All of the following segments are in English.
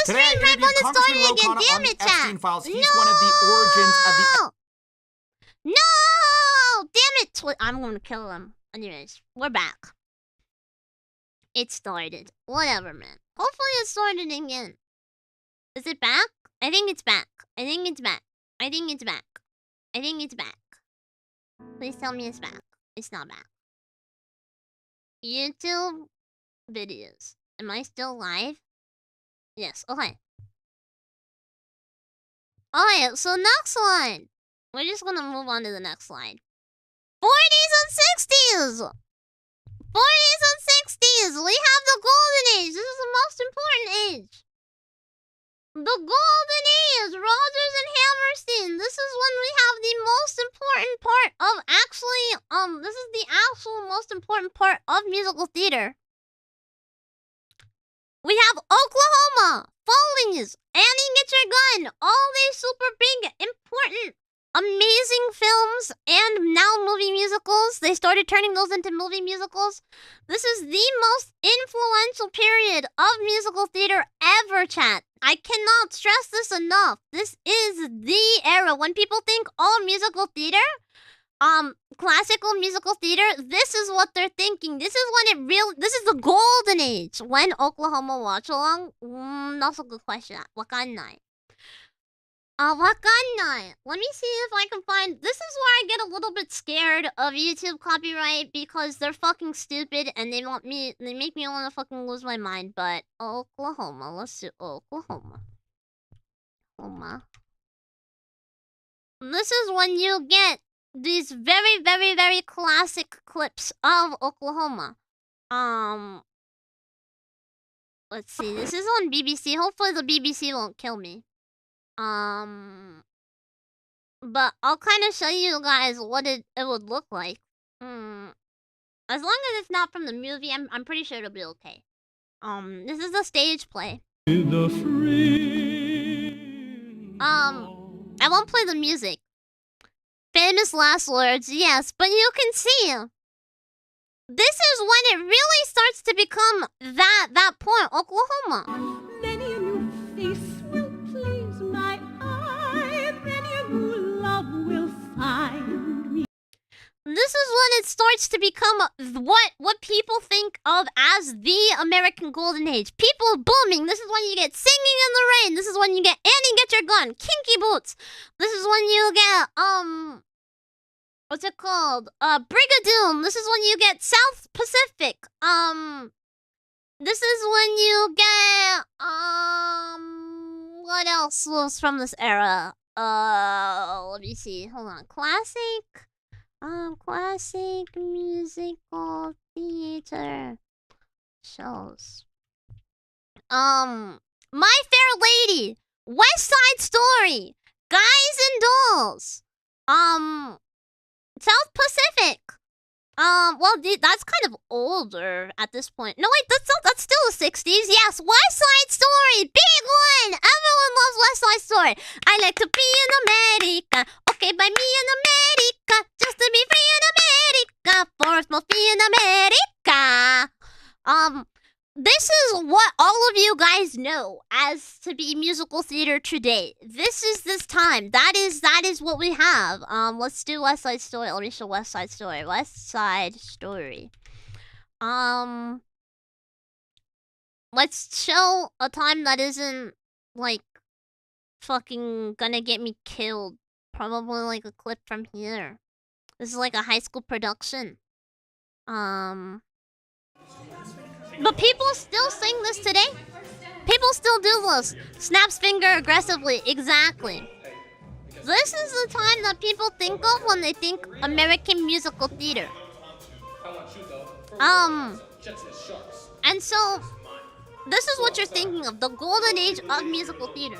Today I interviewed Congressman Ro Khanna on the Epstein files. He's one of the origins of the... No! Damn it! I'm gonna kill him. Anyways, we're back. It started. Whatever, man. Hopefully it started again. Is it back? I think it's back. I think it's back. I think it's back. I think it's back. Please tell me it's back. It's not back. YouTube videos. Am I still live? Yes, okay. Alright, so next slide. We're just gonna move on to the next slide. 40s and 60s! 40s and 60s! We have the golden age! This is the most important age! The golden age! Rogers and Hammerstein! This is when we have the most important part of actually, this is the actual most important part of musical theater. We have Oklahoma, Follies, Annie Get Your Gun, all these super big, important, amazing films and now movie musicals. They started turning those into movie musicals. This is the most influential period of musical theater ever, chat. I cannot stress this enough. This is the era. When people think, oh, musical theater, classical musical theater, this is what they're thinking. This is when this is the golden age. When Oklahoma watch along? That's a good question. Wakanai. Wakanai. Let me see if I can find... This is where I get a little bit scared of YouTube copyright because they're fucking stupid and they make me want to fucking lose my mind. But Oklahoma. Let's do Oklahoma. This is when you get these very, very, very classic clips of Oklahoma. Let's see. This is on BBC. Hopefully the BBC won't kill me. But I'll kind of show you guys what it would look like. As long as it's not from the movie, I'm pretty sure it'll be okay. This is a stage play. I won't play the music. Famous last words, yes, but you can see. This is when it really starts to become that point, Oklahoma. Many a new face will please my eye. Many a new love will find me. This is when it starts to become what people think of as the American Golden Age. People booming. This is when you get Singing in the Rain. This is when you get Annie Get Your Gun, Kinky Boots. This is when you get what's it called? Brigadoon. This is when you get South Pacific. This is when you get what else was from this era? Let me see. Hold on. Classic musical theater shows. My Fair Lady, West Side Story, Guys and Dolls, South Pacific. Well, that's kind of older at this point. No, wait, that's still the 60s. Yes, West Side Story, big one. Everyone loves West Side Story. I like to be in America. Okay, by me in America, just to be free in America. Forest must be in America. This is what all of you guys know as to be musical theater today. This is this time. That is what we have. Let's do West Side Story. Let me show West Side Story. West Side Story. Let's show a time that isn't like fucking gonna get me killed. Probably like a clip from here. This is like a high school production. But people still sing this today. People still do this. Snaps finger aggressively. Exactly. This is the time that people think of when they think American musical theater. And so, this is what you're thinking of. The golden age of musical theater.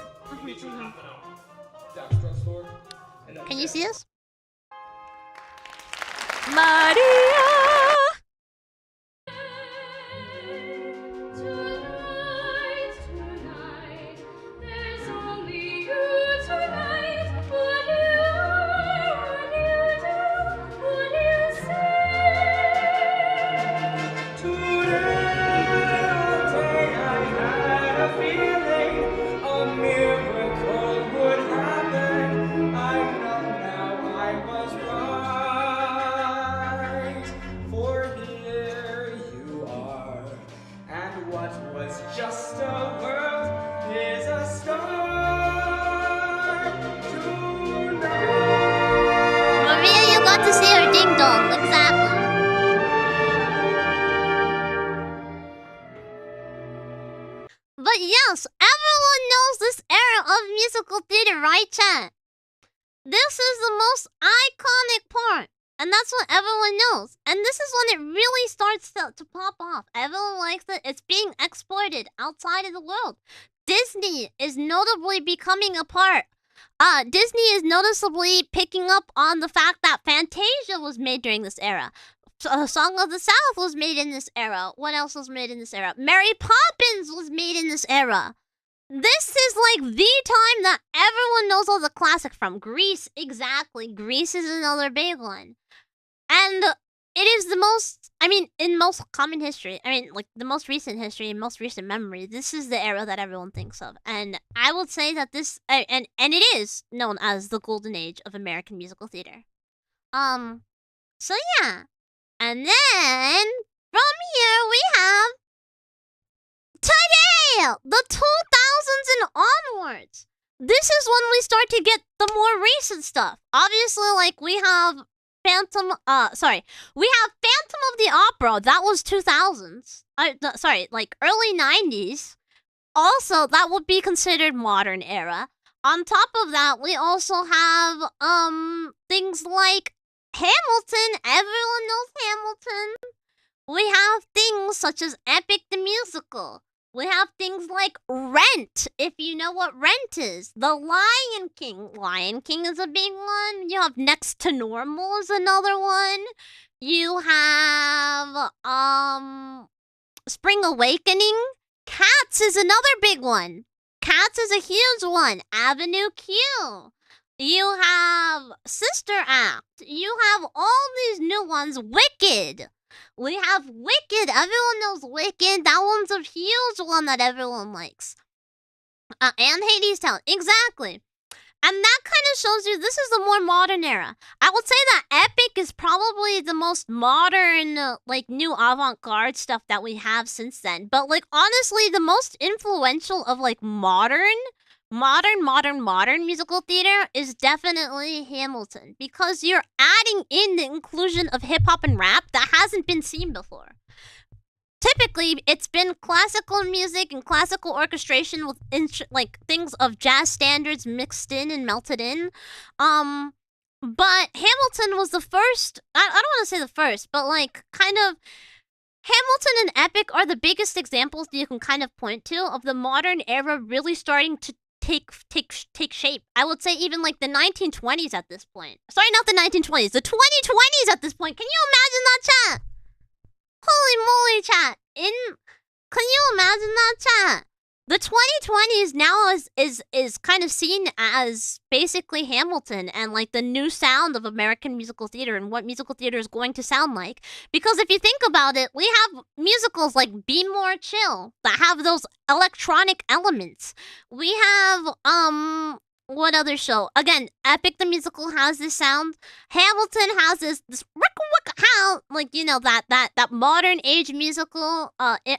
Can you see this? Maria! Yes, everyone knows this era of musical theater, right, chat? This is the most iconic part. And that's what everyone knows. And this is when it really starts to pop off. Everyone likes it. It's being exported outside of the world. Disney is notably becoming a part. Disney is noticeably picking up on the fact that Fantasia was made during this era. Song of the South was made in this era. What else was made in this era? Mary Poppins was made in this era. This is like the time that everyone knows all the classic from. Grease, exactly. Grease is another big one. And it is the most, in most common history, like the most recent history and most recent memory, this is the era that everyone thinks of. And I would say that this, and it is known as the golden age of American musical theater. So yeah. And then, from here, we have today, the 2000s and onwards. This is when we start to get the more recent stuff. Obviously, like, we have Phantom of the Opera. That was 2000s. Like, early 90s. Also, that would be considered modern era. On top of that, we also have, things like Hamilton. Everyone knows Hamilton. We have things such as Epic the Musical. We have things like Rent, if you know what Rent is. The Lion King. Lion King is a big one. You have Next to Normal is another one. You have, Spring Awakening. Cats is another big one. Cats is a huge one. Avenue Q. You have Sister Act. You have all these new ones. Wicked. We have Wicked. Everyone knows Wicked. That one's a huge one that everyone likes. And Hades Town. Exactly. And that kind of shows you this is the more modern era. I would say that Epic is probably the most modern, like, new avant-garde stuff that we have since then. But, like, honestly, the most influential of, like, modern musical theater is definitely Hamilton. Because you're adding in the inclusion of hip-hop and rap that hasn't been seen before. Typically, it's been classical music and classical orchestration with things of jazz standards mixed in and melted in. But Hamilton was the first. I don't want to say the first, but like kind of Hamilton and Epic are the biggest examples that you can kind of point to of the modern era really starting to take shape. I would say even like the 1920s at this point. Sorry, not the 1920s, the 2020s at this point. Can you imagine that, chat? Holy moly, chat. Can you imagine that, chat? The 2020s now is kind of seen as basically Hamilton and like the new sound of American musical theater and what musical theater is going to sound like. Because if you think about it, we have musicals like Be More Chill that have those electronic elements. We have, what other show? Again, Epic the Musical has this sound. Hamilton has this how, like, you know, that modern age musical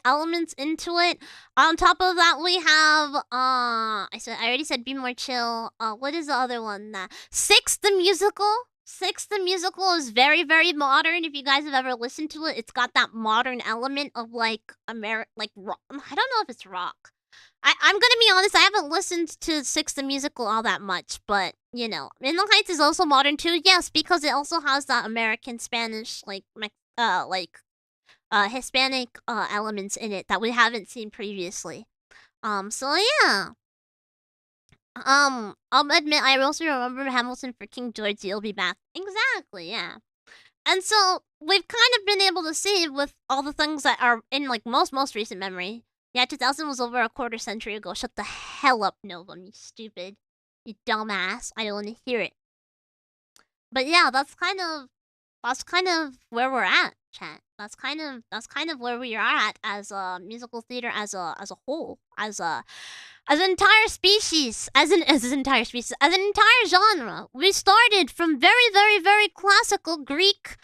elements into it. On top of that, we have I already said Be More Chill. What is the other one? Six the Musical. Six the Musical is very, very modern. If you guys have ever listened to it, it's got that modern element of like rock. I don't know if it's rock. I'm gonna be honest, I haven't listened to Six the Musical all that much, but, you know, In the Heights is also modern too, yes, because it also has that American Spanish, Hispanic, elements in it that we haven't seen previously. So yeah. I'll admit, I also remember Hamilton for King George, You'll Be Back. Exactly, yeah. And so, we've kind of been able to see with all the things that are in, like, most recent memory. Yeah, 2000 was over a quarter century ago. Shut the hell up, Novum, you stupid. You dumbass. I don't want to hear it. But yeah, that's kind of where we're at, chat. That's kind of where we are at as a musical theater as a whole. As an entire species. As an entire genre. We started from very, very, very classical Greek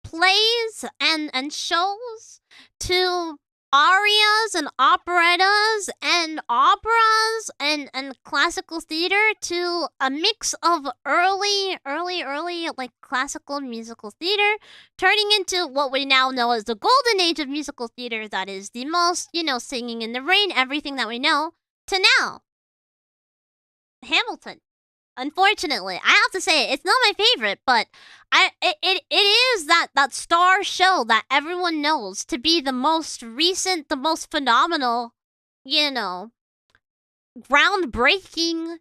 plays and shows to arias and operettas and operas and classical theater to a mix of early like classical musical theater, turning into what we now know as the golden age of musical theater, that is the most, Singing in the Rain, everything that we know, to now Hamilton. Unfortunately, I have to say it's not my favorite, but it is that star show that everyone knows to be the most recent, the most phenomenal, groundbreaking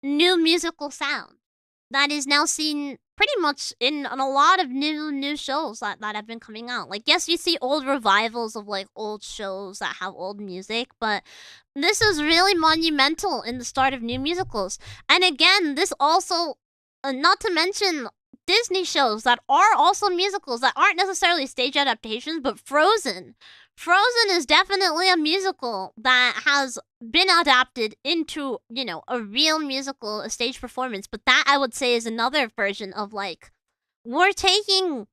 new musical sound that is now seen pretty much in a lot of new shows that have been coming out. Like, yes, you see old revivals of like old shows that have old music, but this is really monumental in the start of new musicals. And again, this also, not to mention Disney shows that are also musicals that aren't necessarily stage adaptations, but Frozen. Frozen is definitely a musical that has been adapted into, a real musical, a stage performance. But that, I would say, is another version of like, we're taking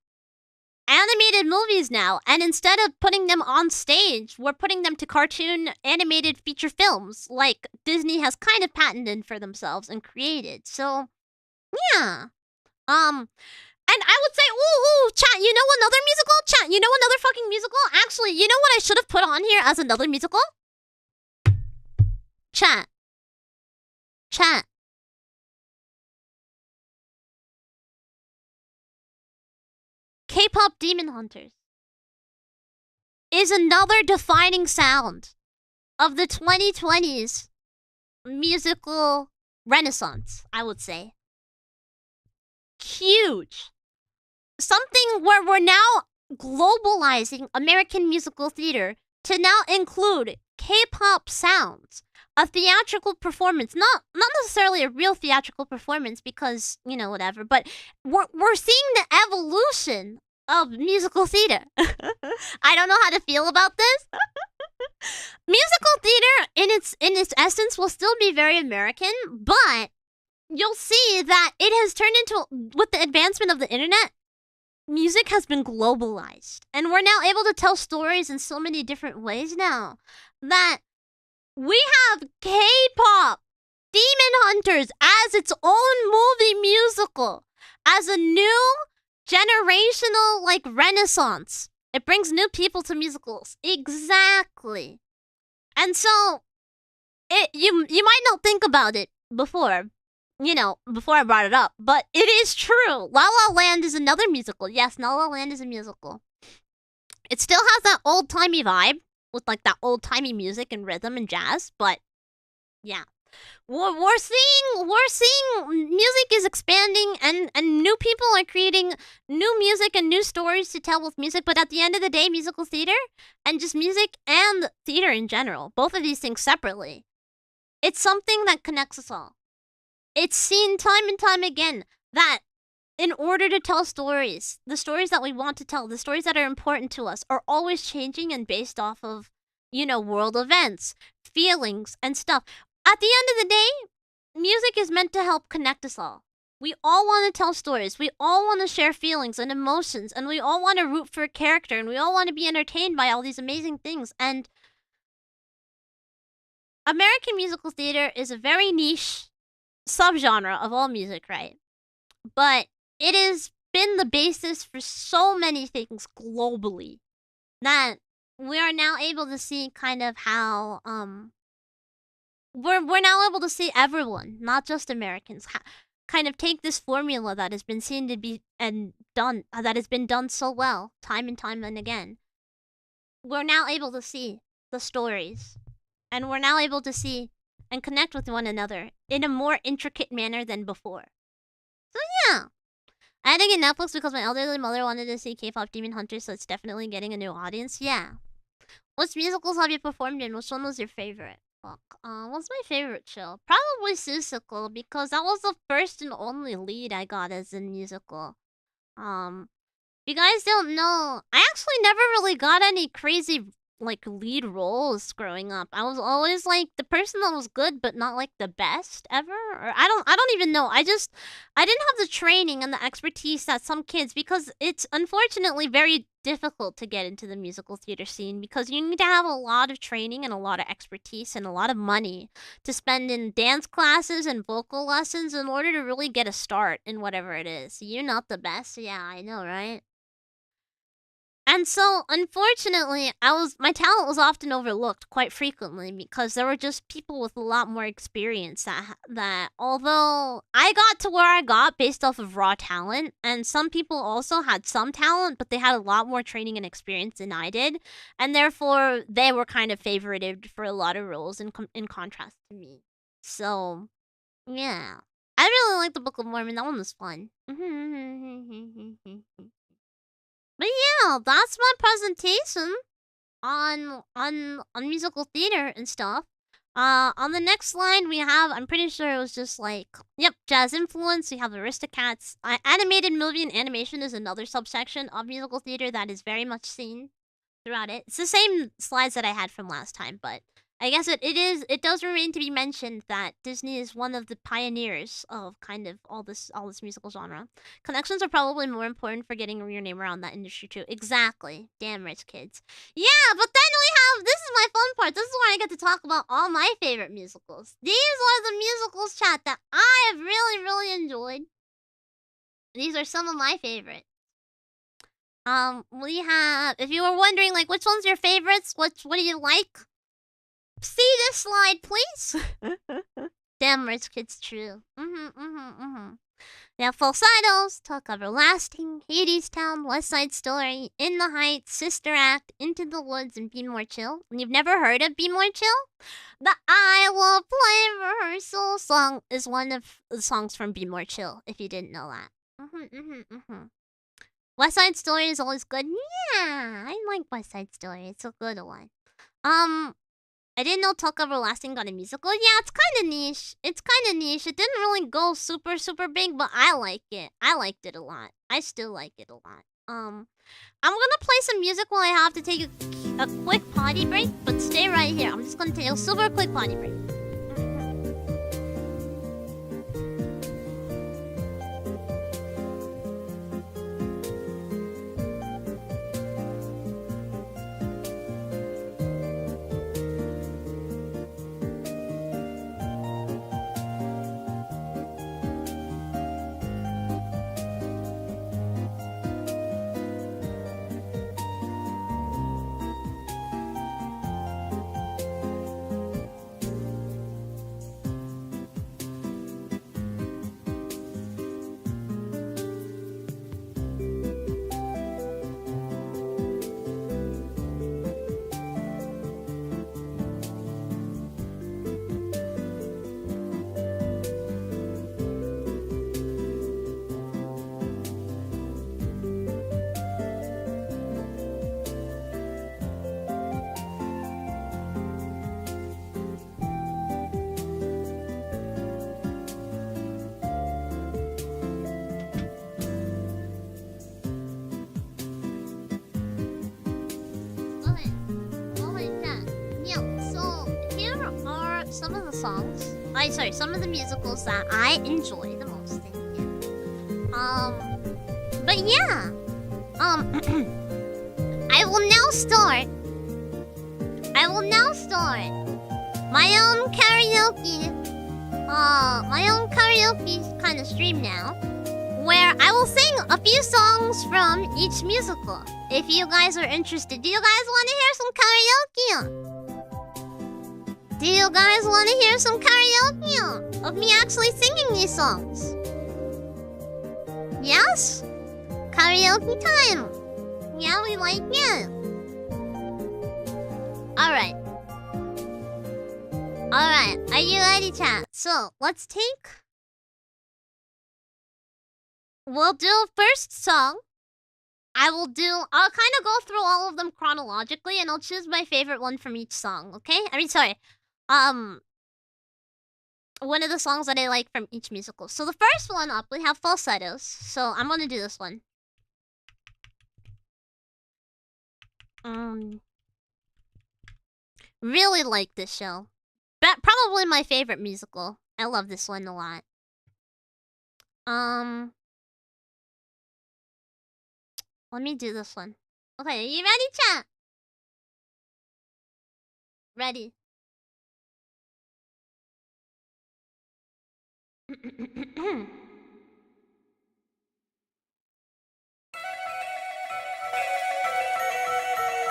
animated movies now, and instead of putting them on stage, we're putting them to cartoon animated feature films like Disney has kind of patented for themselves and created. So, yeah. And I would say, ooh, chat, you know another musical? Chat, you know another fucking musical? Actually, you know what I should have put on here as another musical? Chat. K-pop Demon Hunters is another defining sound of the 2020s musical renaissance, I would say. Huge. Something where we're now globalizing American musical theater to now include K-pop sounds, a theatrical performance, not necessarily a real theatrical performance because, whatever, but we're seeing the evolution of musical theater. I don't know how to feel about this. Musical theater in its essence will still be very American, but you'll see that it has turned into, with the advancement of the internet, music has been globalized. And we're now able to tell stories in so many different ways now that we have K-pop Demon Hunters as its own movie musical, as a new generational like renaissance. It brings new people to musicals. Exactly. And so you might not think about it before, before I brought it up, but it is true. La La Land is another musical. Yes, La La Land is a musical. It still has that old-timey vibe with like that old-timey music and rhythm and jazz, but yeah. We're seeing music is expanding and new people are creating new music and new stories to tell with music, but at the end of the day, musical theater and just music and theater in general, both of these things separately, it's something that connects us all. It's seen time and time again that in order to tell stories, the stories that we want to tell, the stories that are important to us are always changing and based off of, world events, feelings, and stuff. At the end of the day, music is meant to help connect us all. We all want to tell stories. We all want to share feelings and emotions, and we all want to root for a character, and we all want to be entertained by all these amazing things. And American musical theater is a very niche subgenre of all music, right? But it has been the basis for so many things globally that we are now able to see kind of how we're now able to see everyone, not just Americans, kind of take this formula that has been seen to be and done, that has been done so well time and time and again. We're now able to see the stories, and we're now able to see and connect with one another in a more intricate manner than before. So yeah, I had to get Netflix because my elderly mother wanted to see K-pop Demon Hunters, so it's definitely getting a new audience. Yeah. What musicals have you performed in? Which one was your favorite? Fuck. What's my favorite show? Probably Seussical, because that was the first and only lead I got as a musical. If you guys don't know, I actually never really got any crazy like lead roles growing up. I was always like the person that was good but not like the best ever. Or I don't even know. I didn't have the training and the expertise that some kids, because it's unfortunately very difficult to get into the musical theater scene because you need to have a lot of training and a lot of expertise and a lot of money to spend in dance classes and vocal lessons in order to really get a start in whatever it is. You're not the best. Yeah, I know, right? And so, unfortunately, my talent was often overlooked quite frequently because there were just people with a lot more experience that although I got to where I got based off of raw talent, and some people also had some talent, but they had a lot more training and experience than I did, and therefore they were kind of favorited for a lot of roles in contrast to me. So, yeah. I really like the Book of Mormon. That one was fun. But yeah, that's my presentation on musical theater and stuff. On the next slide we have, I'm pretty sure it was just like, yep, jazz influence. We have Aristocats. Animated movie and animation is another subsection of musical theater that is very much seen throughout it. It's the same slides that I had from last time, but I guess it does remain to be mentioned that Disney is one of the pioneers of kind of all this musical genre. Connections are probably more important for getting your name around that industry too. Exactly. Damn rich kids. Yeah, but then this is my fun part. This is where I get to talk about all my favorite musicals. These are the musicals, chat, that I have really, really enjoyed. These are some of my favorites. We have, if you were wondering, like, which one's your favorites? What do you like? See this slide, please. Damn rich kids, true. Now, Falsettos, Talk Everlasting, Hades Town, West Side Story, In the Heights, Sister Act, Into the Woods, and Be More Chill. And you've never heard of Be More Chill? The I Will Play Rehearsal song is one of the songs from Be More Chill, if you didn't know that. West Side Story is always good. Yeah, I like West Side Story. It's a good one. I didn't know Talk Everlasting got a musical. Yeah, it's kind of niche. It didn't really go super, super big, but I like it. I liked it a lot. I still like it a lot. I'm gonna play some music while I have to take a quick potty break, but stay right here. I'm just gonna take a super quick potty break. Some of the musicals that I enjoy the most. But yeah. I will now start my own karaoke kind of stream now, where I will sing a few songs from each musical. If you guys are interested, do you guys want to hear some karaoke? Do you guys want to hear some karaoke of me actually singing these songs? Yes? Karaoke time. Yeah, we like it. Alright. Are you ready, chat? So, let's take... We'll do first song. I'll kind of go through all of them chronologically, and I'll choose my favorite one from each song, okay? One of the songs that I like from each musical. So the first one up, we have Falsettos. So I'm gonna do this one. Really like this show. Probably my favorite musical. I love this one a lot. Let me do this one. Okay, are you ready, chat? Ready.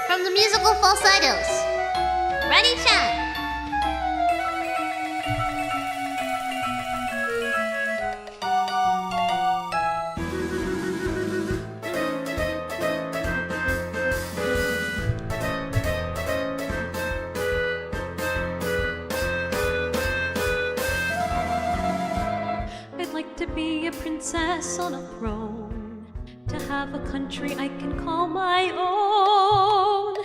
From the musical Falsettos. Ready, chat? I'd like to be a princess on a throne, to have a country I can call my own,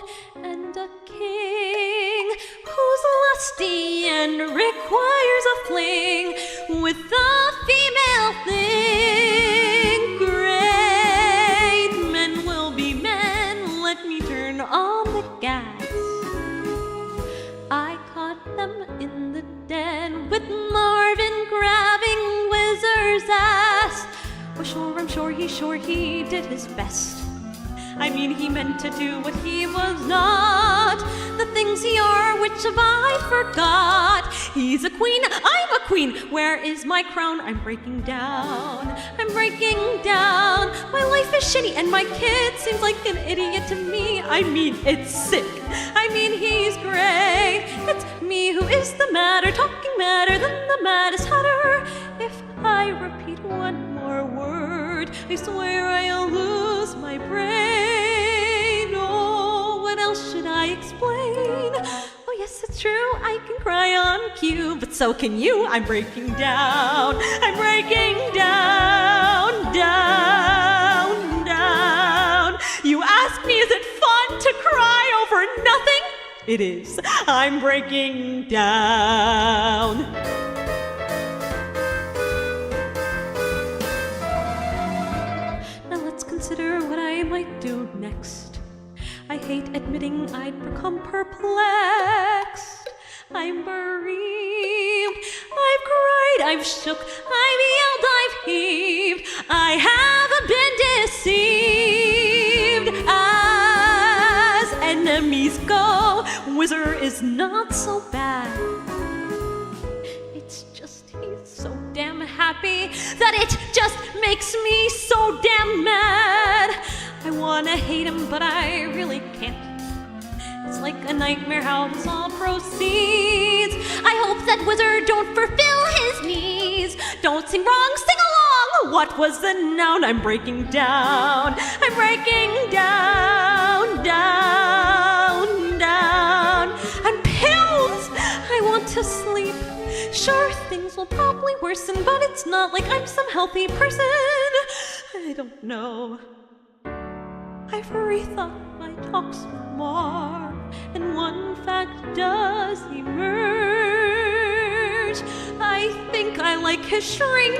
and a king who's lusty and requires a fling with a female thing. Great men will be men, let me turn on the gas. I caught them in the den with Marvin grabbing Wizard's ass. Well, I'm sure he did his best. I mean, he meant to do what he was not. The things he are, which have I forgot. He's a queen, I'm a queen. Where is my crown? I'm breaking down. I'm breaking down. My life is shitty and my kid seems like an idiot to me. I mean, it's sick. I mean, he's great. It's me who is the matter, talking madder than the maddest hatter. If I repeat one more word, I swear I'll lose my brain. Oh, what else should I explain? Oh yes, it's true, I can cry on cue, but so can you. I'm breaking down. I'm breaking down, down, down. You ask me, is it fun to cry over nothing? It is. I'm breaking down. Consider what I might do next. I hate admitting I'd become perplexed. I'm bereaved, I've cried, I've shook, I've yelled, I've heaved. I haven't been deceived. As enemies go, Wizard is not so bad. It's just he's so damn happy that it just makes me so damn mad. I wanna hate him, but I really can't. It's like a nightmare how this all proceeds. I hope that Wizard don't fulfill his needs. Don't sing wrong, sing along. What was the noun? I'm breaking down. I'm breaking down, down, down. And pills! I want to sleep. Sure, things will probably worsen, but it's not like I'm some healthy person. I don't know. I've rethought my talks with Marv, and one fact does emerge. I think I like his shrink,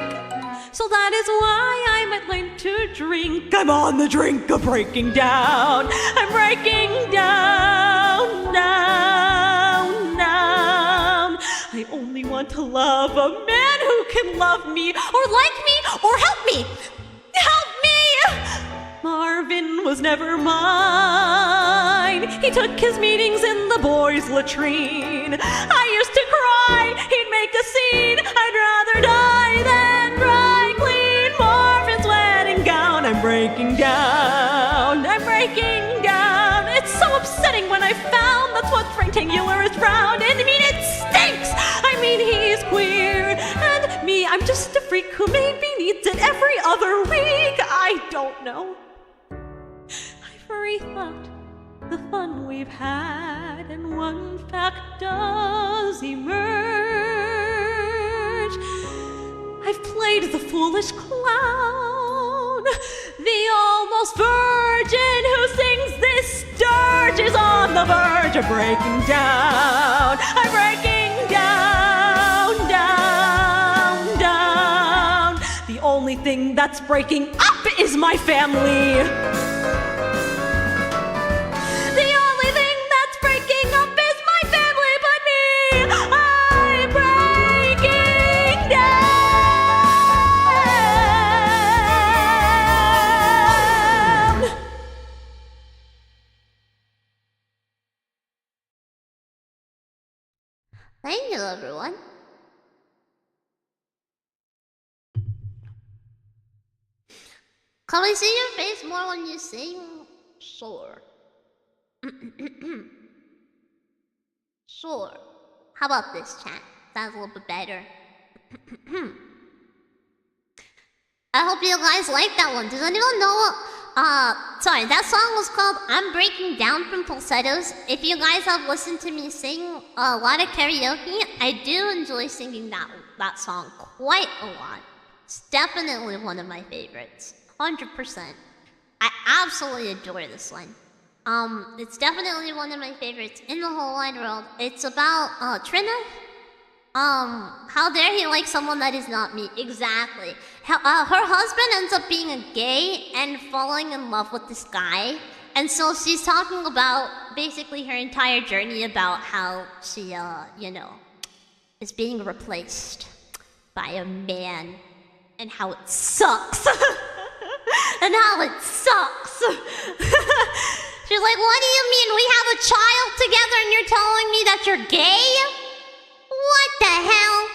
so that is why I might learn to drink. I'm on the drink of breaking down. I'm breaking down, down, down. I only want to love a man who can love me, or like me, or help me. Help me! Marvin was never mine. He took his meetings in the boys' latrine. I used to cry, he'd make a scene. I'd rather die than dry clean Marvin's wedding gown. I'm breaking down. I'm breaking down. It's so upsetting when I found that's what's rectangular is round. And I mean, it stinks. I mean, he's queer. And me, I'm just a freak who maybe needs it every other week. I don't know. I've rethought the fun we've had, and one fact does emerge. I've played the foolish clown, the almost virgin who sings this dirge is on the verge of breaking down. I'm breaking down, down, down. The only thing that's breaking up is my family. The only thing that's breaking up is my family. Thank you, everyone. Can we see your face more when you sing? Sure. Sure. How about this, chat? Sounds a little bit better. I hope you guys like that one. Does anyone know? Sorry, that song was called I'm Breaking Down from Falsettos. If you guys have listened to me sing a lot of karaoke, I do enjoy singing that song quite a lot. It's definitely one of my favorites. 100%. I absolutely adore this one. It's definitely one of my favorites in the whole wide world. It's about, Trina? How dare he like someone that is not me? Exactly. Her husband ends up being a gay and falling in love with this guy. And so she's talking about basically her entire journey about how she, is being replaced by a man. And how it sucks. And how it sucks. She's like, what do you mean? We have a child together and you're telling me that you're gay? What the hell?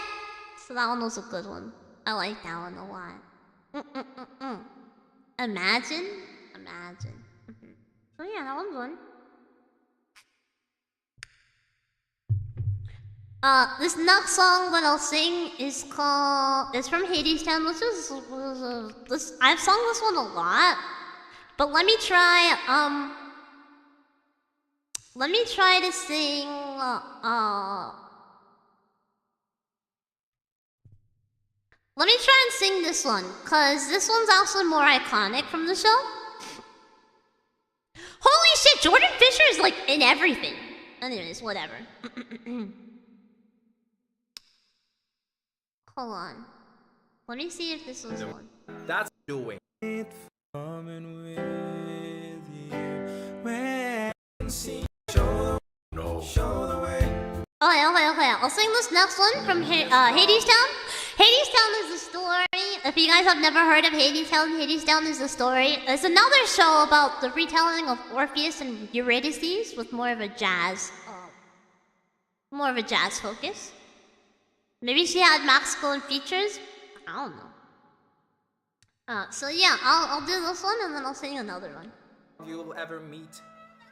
So that one was a good one. I like that one a lot. Imagine. So yeah, that one's one. This next song that I'll sing is from Hades Town, which is I've sung this one a lot, but let me try to sing let me try and sing this one, cause this one's also more iconic from the show. Holy shit, Jordan Fisher is like in everything. Anyways, whatever. Hold on. Let me see if this was one. That's doing. Okay. I'll sing this next one from Hades Town. Hades Town is the story. If you guys have never heard of Hades Town is the story. It's another show about the retelling of Orpheus and Eurydice with more of a jazz focus. Maybe she had masculine features. I don't know. So yeah, I'll do this one and then I'll sing another one. You'll ever meet.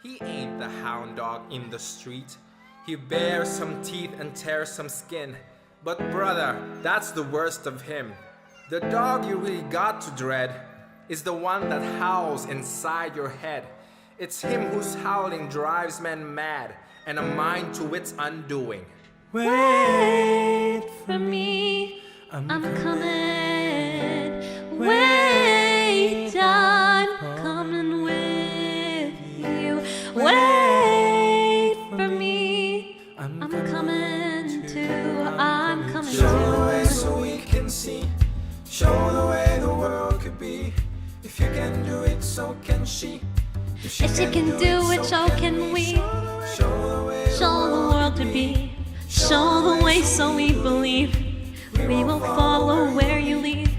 He ain't the hound dog in the street. He bares some teeth and tears some skin. But brother, that's the worst of him. The dog you really got to dread is the one that howls inside your head. It's him whose howling drives men mad and a mind to its undoing. Wait for me, I'm coming. Wait, I'm coming with you. Wait for me, I'm coming too. I'm coming too. Show the way so we can see. Show the way the world could be. If you can do it, so can she. If she can do it, so can we. Show the world to be. Show the way so we believe. We will follow where you lead.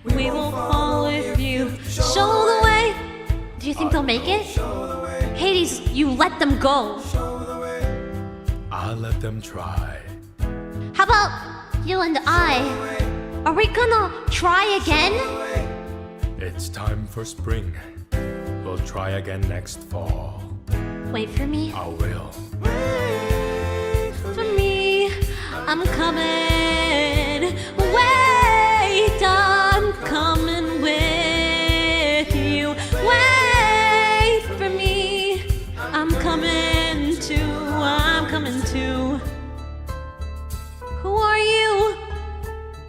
We will follow with you. Show the way. Do you think they'll make it? Hades, you let them go. I'll let them try. How about you and I? Are we gonna try again? It's time for spring. We'll try again next fall. Wait for me. I will. For me, I'm coming. Wait, I'm coming with you. Wait for me, I'm coming too. I'm coming too. Who are you?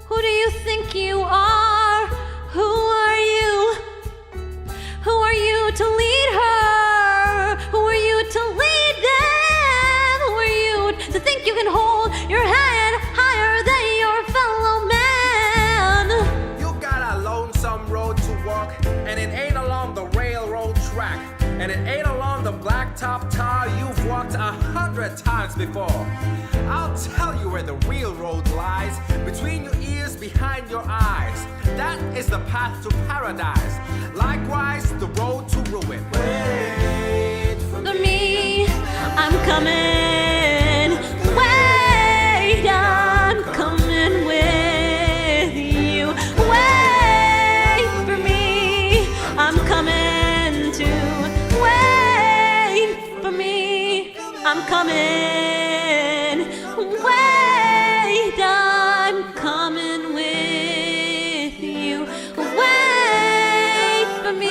Who do you think you are? Who are you? Who are you to lead her? Who are you to lead them? Who are you to think you can hold your head higher than your fellow man? You got a lonesome road to walk, and it ain't along the railroad track, and it ain't along the blacktop tar you've walked 100 times before. I'll tell you where the real road lies, between your ears, behind your eyes. That is the path to paradise, likewise the road to ruin. For me, I'm coming. Wait I'm coming. Wait, I'm coming with you. Wait for me.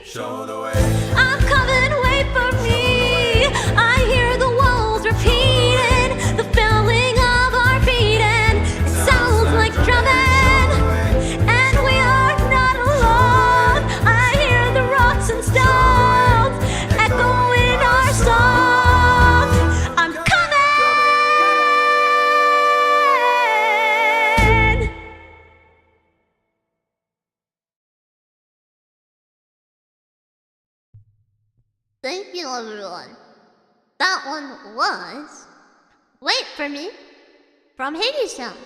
Show the way. I'm coming, wait for me. I hear the walls repeating, the felling of our feet, and it sounds like drumming. And we are not alone. I hear the rocks and stones echo in our song. I'm coming. Thank you, everyone. That one was Wait for Me from Hades Town.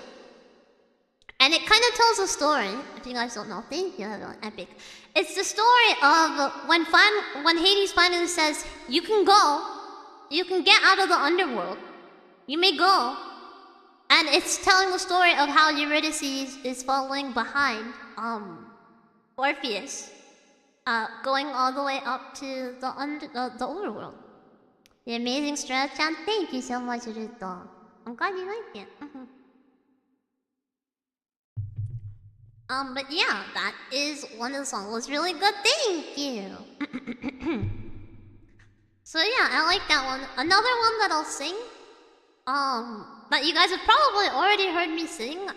And it kind of tells a story, if you guys don't know. Thank you, everyone. Epic. It's the story of when Hades finally says, you can go, you can get out of the underworld, you may go. And it's telling the story of how Eurydice is following behind Orpheus. Going all the way up to the overworld. The amazing Astrea-chan, thank you so much, Ruto. I'm glad you like it. But yeah, that is one of the songs. It was really good. Thank you. So yeah, I like that one. Another one that I'll sing. That you guys have probably already heard me sing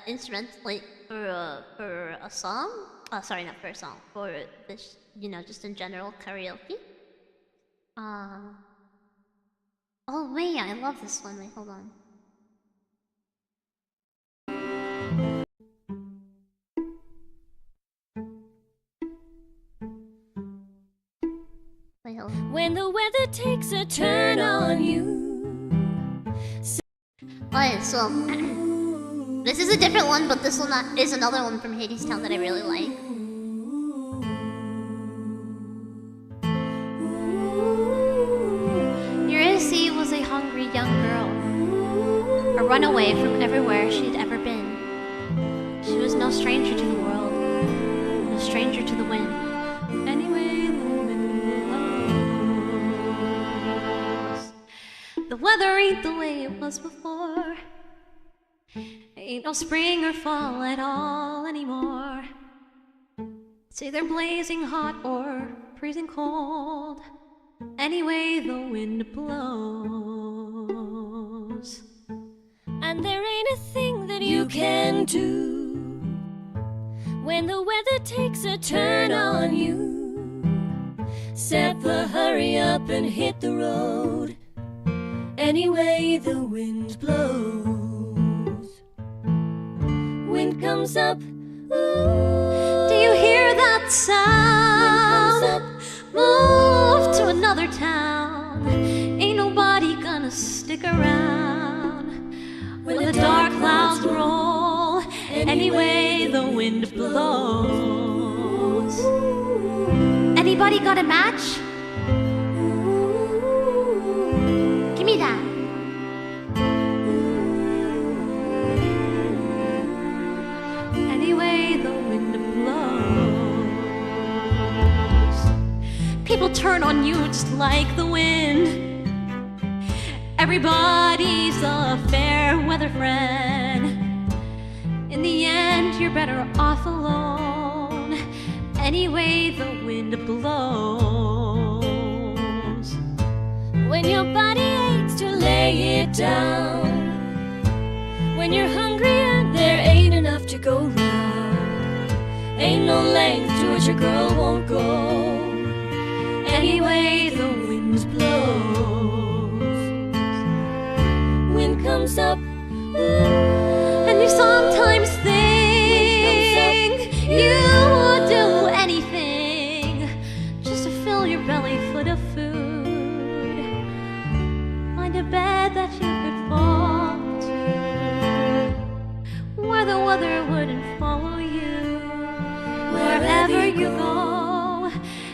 instrumentally for a song. Sorry, not for a song. For this, just in general karaoke. Oh wait, I love this one. Wait, hold on. Wait, hold on. When the weather takes a turn on you. Alright, so this is a different one, but this one is another one from Hades Town that I really like. Eurydice was a hungry young girl, a runaway from everywhere she'd ever been. She was no stranger to the world, no stranger to the wind. Anyway, the wind blows. The weather ain't the way it was before. Ain't no spring or fall at all anymore. It's either blazing hot or freezing cold. Anyway, the wind blows. And there ain't a thing that you can do when the weather takes a turn on you. Except for hurry up and hit the road. Anyway, the wind blows. Wind comes up. Ooh. Do you hear that sound? Move to another town. Ain't nobody gonna stick around when the dark clouds roll. Anyway, the wind blows. Anybody got a match? Give me that. Anyway, the wind blows. People turn on you just like the wind. Everybody's a fair weather friend. In the end, you're better off alone. Anyway, the wind blows. When your body aches to lay it down. When you're hungry and there ain't enough to go round. Ain't no length to which a girl won't go. Anyway, the wind blows. Wind comes up. And you sometimes think you would do anything just to fill your belly full of food. Find a bed that you could fall to, where the weather wouldn't follow you, wherever you go.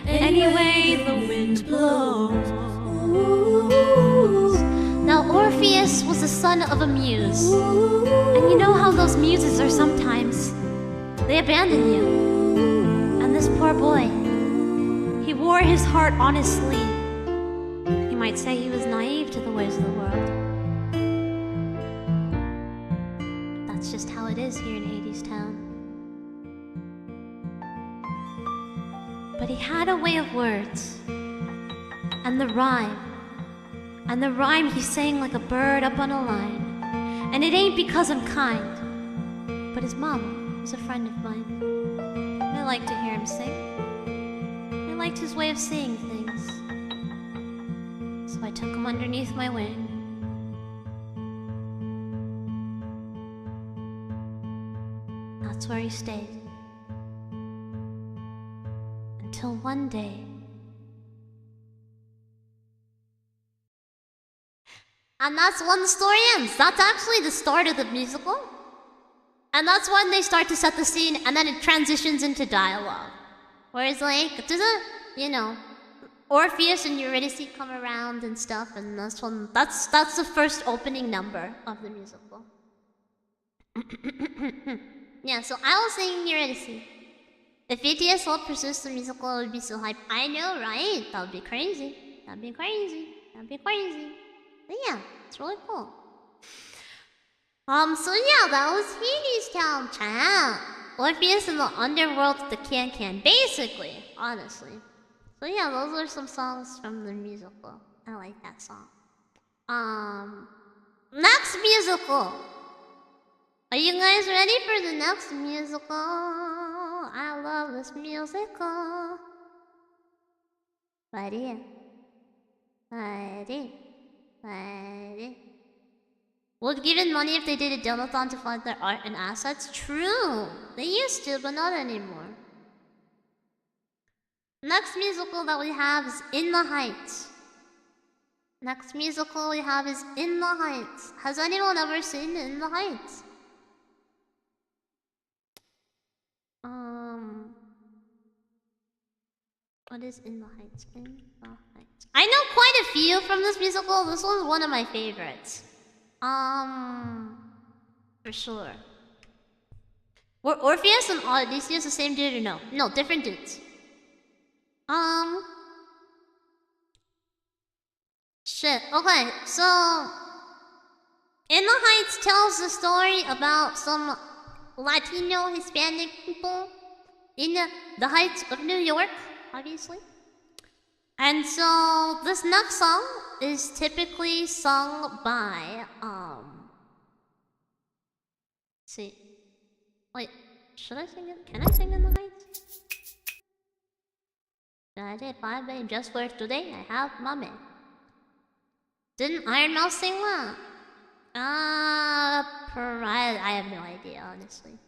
Anyway, the wind blows. Now Orpheus was the son of a muse. And you know how those muses are sometimes. They abandon you. And this poor boy, he wore his heart on his sleeve. You might say he was naive to the ways of the world. That's just how it is here in Hades Town. But he had a way of words. And the rhyme. And the rhyme he sang like a bird up on a line. And it ain't because I'm kind. But his mama was a friend of mine. And I liked to hear him sing. I liked his way of saying things. So I took him underneath my wing. That's where he stayed. Until one day. And that's when the story ends. That's actually the start of the musical. And that's when they start to set the scene, and then it transitions into dialogue. Whereas, like, Orpheus and Eurydice come around and stuff, and that's the first opening number of the musical. Yeah, so I will sing Eurydice. If BTS will persist the musical, it would be so hype. I know, right? That would be crazy. That'd be crazy. But yeah, it's really cool. So yeah, that was Hades Town, chat. Orpheus in the underworld of the Can, basically, honestly. So yeah, those are some songs from the musical. I like that song. Next musical. Are you guys ready for the next musical? I love this musical. Ready? Would given money if they did a donathon to fund their art and assets? True! They used to, but not anymore. Next musical that we have is In the Heights. Has anyone ever seen In the Heights? What is In the Heights? I know quite a few from this musical. This was one of my favorites. For sure. Were Orpheus and Odysseus the same dude or no? No, different dudes. Shit. Okay, so In the Heights tells the story about some Latino Hispanic people in the Heights of New York, obviously. And so this next song is typically sung by see. Wait, should I sing it? Can I sing In the Heights? I did 5 days just for today. I have mommy. Didn't Iron Mouse sing that? I have no idea, honestly.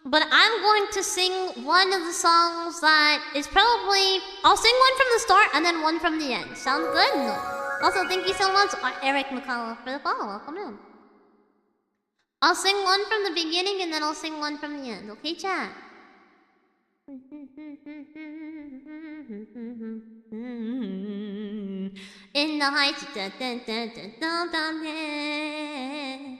But I'm going to sing one of the songs that is probably... I'll sing one from the start and then one from the end. Sound good? Also, thank you so much, Eric McCullough, for the follow. Welcome in. I'll sing one from the beginning and then I'll sing one from the end. Okay, chat? In the heights, dun, dun, dun, dun, dun, dun, dun.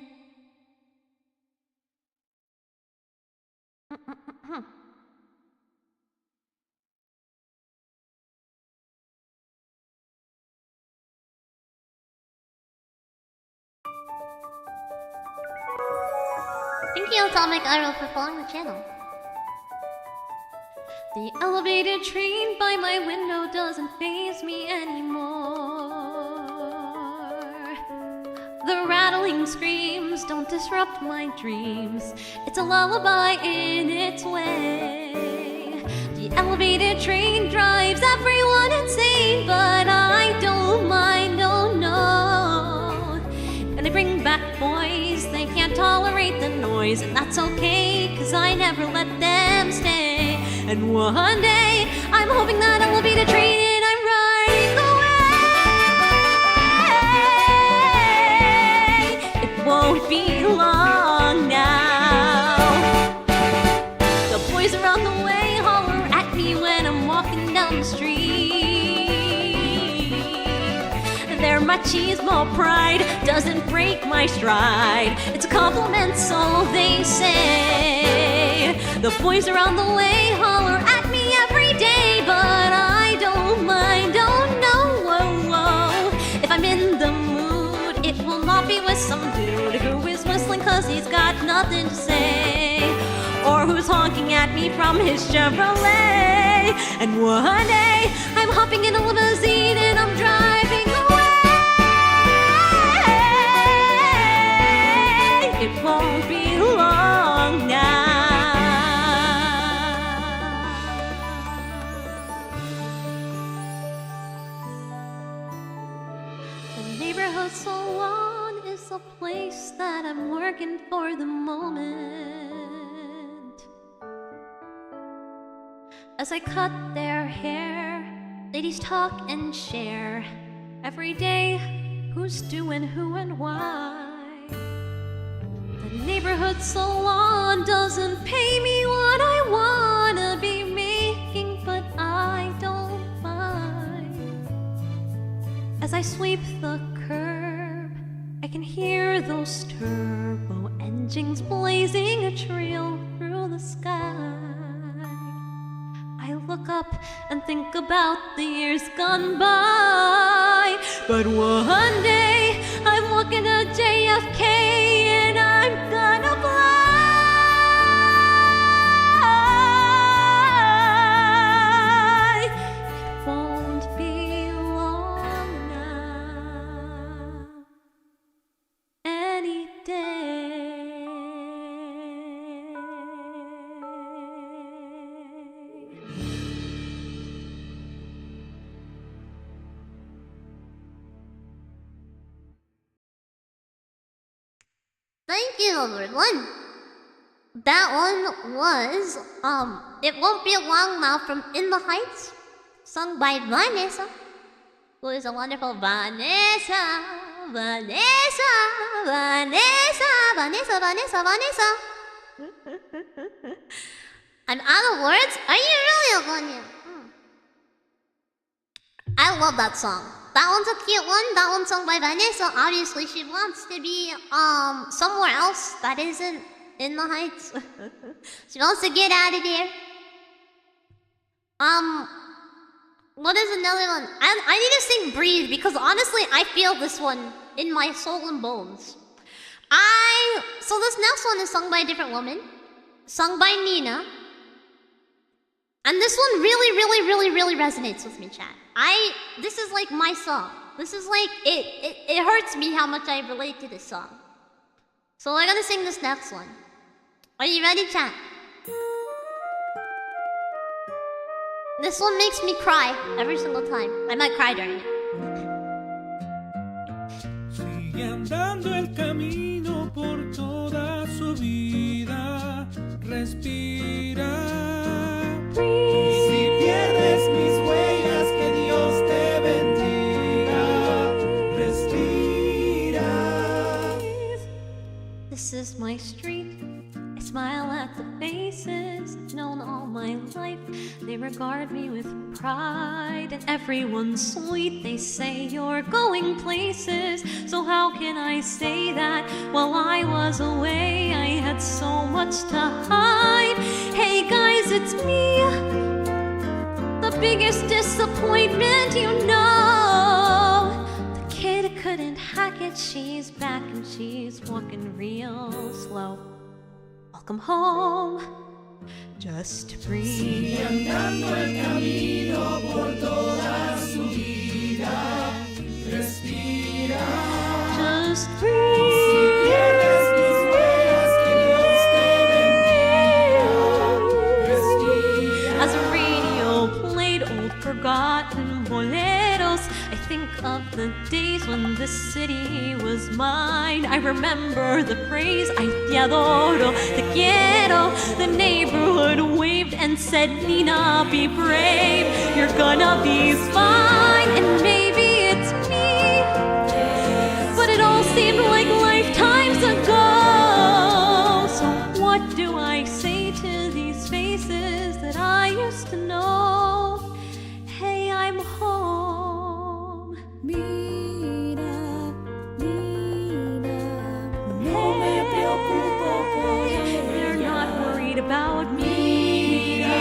Thank you, Atomic Arrow, for following the channel. The elevated train by my window doesn't faze me anymore. The rattling screams don't disrupt my dreams. It's a lullaby in its way. The elevated train drives everyone insane, but I don't mind, oh no. And they bring back boys, they can't tolerate the noise, and that's okay, cause I never let them stay. And one day, I'm hoping that elevated train and I'm riding away. It won't be long now. The boys around the way holler at me when I'm walking down the street. Their machismo pride doesn't break my stride. It's a compliment, so they say. The boys around the way holler at me nothing to say, or who's honking at me from his Chevrolet. And one day I'm hopping in a limousine and I'm driving away. It won't be long now. The neighborhood salon is a place that I'm working for the moment. As I cut their hair, ladies talk and share every day who's doing who and why. The neighborhood salon doesn't pay me what I wanna be making, but I don't mind. As I sweep the curb, I can hear those turbo engines blazing a trail through the sky. I look up and think about the years gone by, but one day I'm looking at JFK and I'm gonna fly. It won't be long now, any day. Thank you, everyone. That one was, It Won't Be Long Now from In the Heights, sung by Vanessa, who is a wonderful Vanessa. I'm out of words. Are you really a Vanya? I love that song. That one's a cute one. That one's sung by Vanessa. Obviously, she wants to be somewhere else that isn't in the Heights. She wants to get out of there. What is another one? I need to sing "Breathe" because honestly, I feel this one in my soul and bones. So this next one is sung by a different woman, sung by Nina. And this one really resonates with me, chat. This is like my song. This is like, it hurts me how much I relate to this song. So we're gonna sing this next one. Are you ready, chat? This one makes me cry every single time. I might cry during it. Sigue andando el camino por toda su vida. Respira. Si pierdes mis huellas, que Dios te bendiga. Respira. This is my street. I smile at the faces known all my life. They regard me with pride, and everyone's sweet. They say you're going places. So how can I say that while I was away? I had so much to hide. Hey guys, it's me, the biggest disappointment, you know. The kid couldn't hack it. She's back and she's walking real slow. Welcome home. Just breathe. Sigue andando el camino por toda su vida. Respira. Just Si breathe. pierdes mis huellas, que Dios te bendiga. Respira. As a radio played old forgotten boleros, I think of the days when this city was mine. I remember the phrase, ay te adoro, te quiero. The neighborhood waved and said, Nina, be brave. You're gonna be fine. And maybe it's me, but it all seemed like lifetimes ago. So what do I say to these faces that I used to know? Hey, I'm home. Mira, mira, no me preocupo por They're ella. not worried about me. Mira,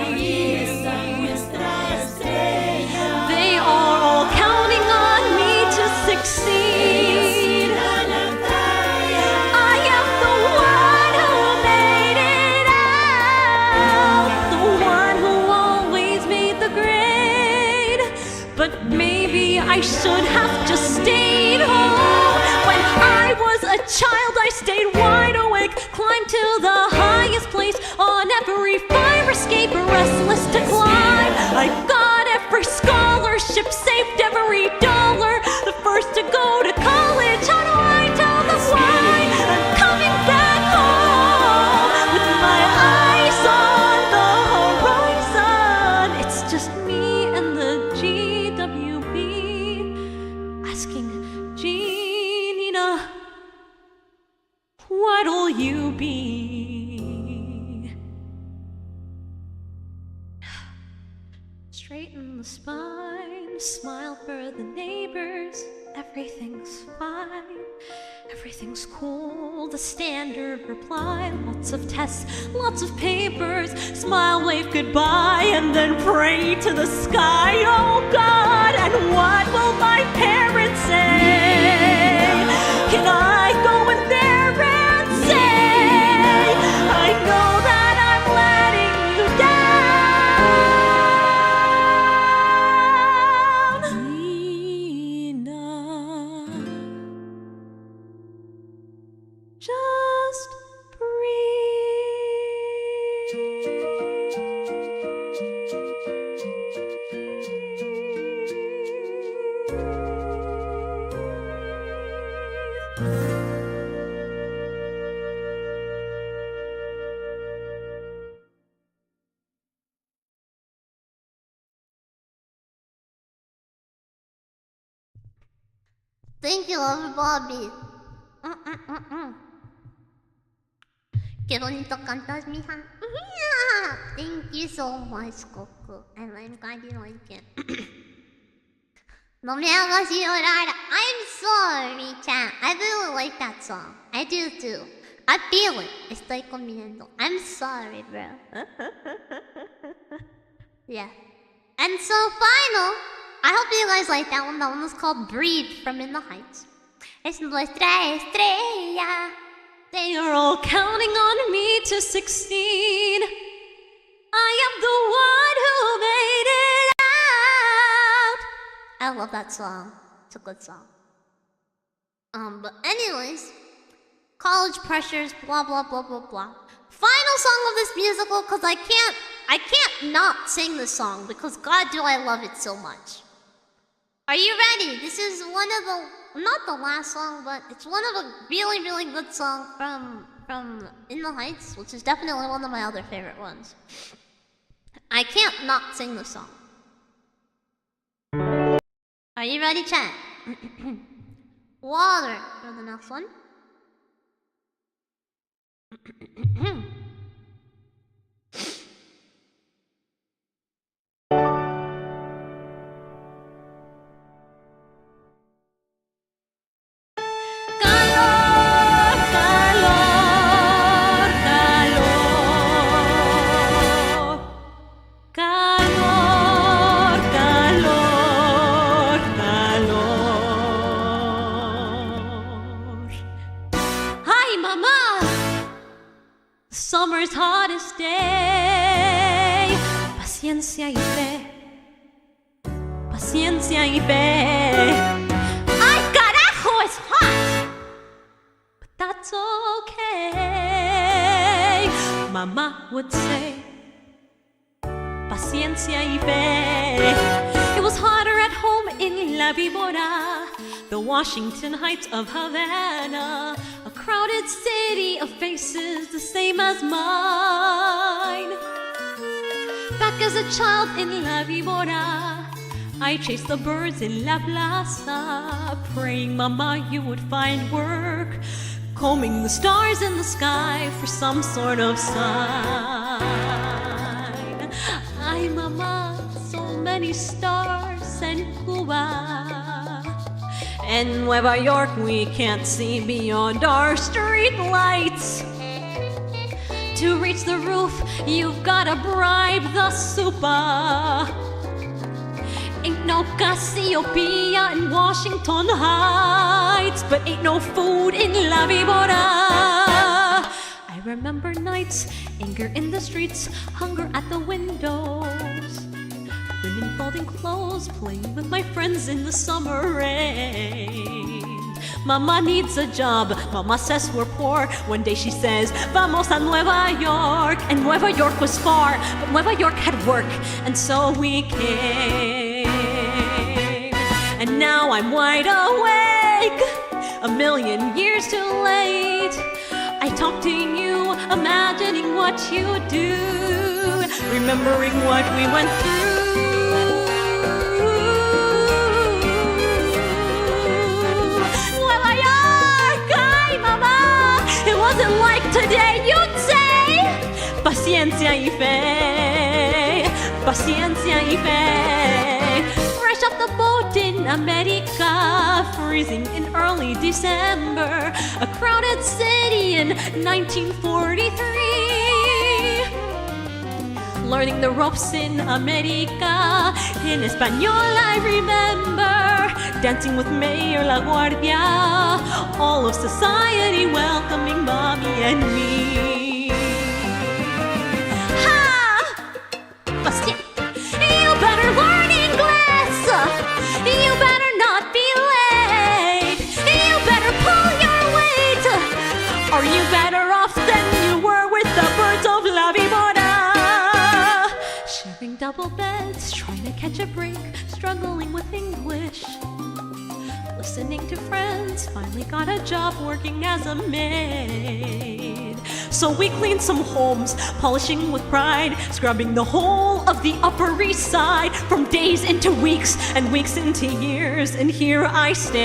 allí está nuestra estrella. I should have just stayed home. When I was a child, I stayed wide awake, climbed to the highest place on every fire escape, restless to climb. I got every scholarship, saved every dollar, the first to go to college. How do I tell them why I'm coming back home with my eyes on the horizon? It's just me and the GWB asking Janina, what'll you be? Straighten the spine, smile for the neighbors. Everything's fine, everything's cool. The standard reply, lots of tests, lots of papers. Smile, wave goodbye, and then pray to the sky. Oh God, and what will my parents say? Can I go in there and say, I know that I'm letting you down? Nina, just Thank you, Lover Bobby. Qué bonito cantas, mija. Thank you so much, Coco. And I'm glad you like it. No me hagas llorar. I'm sorry, chat. I really like that song. I do too. I feel it. Estoy comiendo. I'm sorry, bro. Yeah. And so, final. I hope you guys like that one. That one was called Breathe from In the Heights. Es nuestra estrella. they are all counting on me to 16. I am the one who made it out. I love that song. It's a good song. But anyways, college pressures, blah blah blah blah blah. Final song of this musical, cause I can't not sing this song because God do I love it so much. Are you ready? This is one of the, not the last song, but it's one of a really really good song from In the Heights, which is definitely one of my other favorite ones. I can't not sing the song. Are you ready, chat? Water for the next one. Summer's hottest day. Paciencia y fe. Paciencia y fe. Ay, carajo, it's hot. But that's okay. Mama would say, paciencia y fe. It was hotter at home in La Víbora, the Washington Heights of Havana. A crowded city of faces the same as mine. Back as a child in La Víbora, I chased the birds in La Plaza, praying Mama you would find work, combing the stars in the sky for some sort of sign. Ay Mama, so many stars en Cuba. In Nueva York, we can't see beyond our street lights. To reach the roof, you've gotta bribe the super. Ain't no Cassiopeia in Washington Heights, but ain't no food in La Víbora. I remember nights, anger in the streets, hunger at the windows. Women folding clothes, playing with my friends in the summer rain. Mama needs a job, Mama says we're poor. One day she says, vamos a Nueva York. And Nueva York was far, but Nueva York had work, and so we came. And now I'm wide awake, a million years too late. I talk to you, imagining what you do, remembering what we went through. Nueva York, ay mama, it wasn't like today. You'd say, paciencia y fe, paciencia y fe. Fresh off the boat in America, freezing in early December, a crowded city in 1943. Learning the ropes in America, in Espanol I remember, dancing with Mayor La Guardia, all of society welcoming mommy and me. Ha! You better learn English! You better not be late! You better pull your weight! Or you better off than you were with the birds of La Vibora! Sharing double beds, trying to catch a break, struggling with English. Listening to friends, finally got a job working as a maid. So we cleaned some homes, polishing with pride, scrubbing the whole of the Upper East Side, from days into weeks and weeks into years, and here I stay.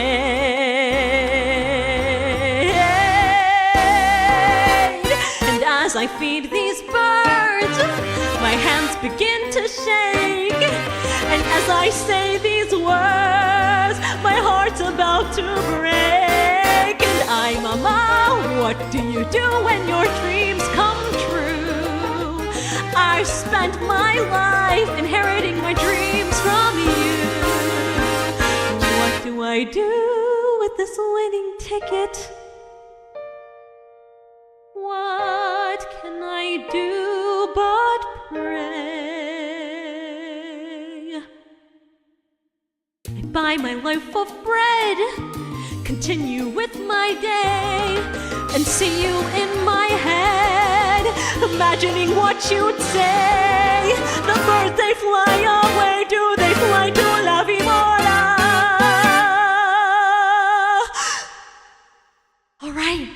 And as I feed these birds, my hands begin to shake, and as I say these words, my heart's about to break. And I, mama, what do you do when your dreams come true? I've spent my life inheriting my dreams from you. What do I do with this winning ticket? What can I do but pray? I buy my loaf of bread, continue with my day, and see you in my head, imagining what you'd say. The birds, they fly away, do they fly to La Vibora? All right,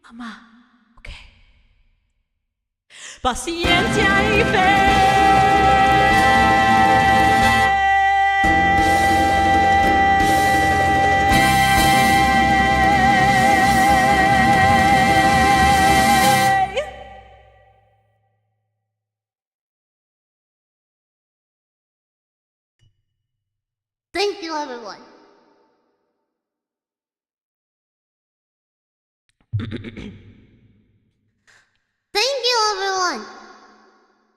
Mama, okay. Paciencia y fe. Thank you, everyone. Thank you, everyone.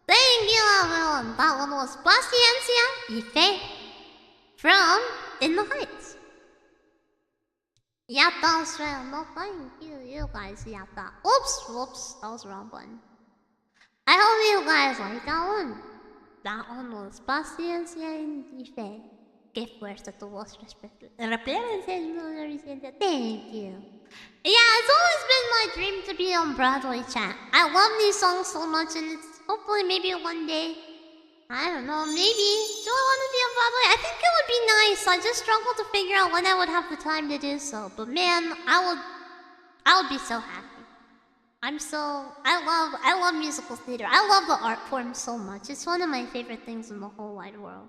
Thank you, everyone. That one was Paciencia y Fe from In the Heights. Yatta, Astrea. No, thank you, you guys. Yatta. Oops, whoops. That was the wrong button. I hope you guys like that one. That one was Paciencia y Fe. Qué fuerza tu voz respecto. Thank you. Yeah, it's always been my dream to be on Broadway, chat. I love these songs so much, and it's hopefully maybe one day. I don't know, maybe. Do I want to be on Broadway? I think it would be nice. I just struggle to figure out when I would have the time to do so. But man, I would be so happy. I love musical theater. I love the art form so much. It's one of my favorite things in the whole wide world.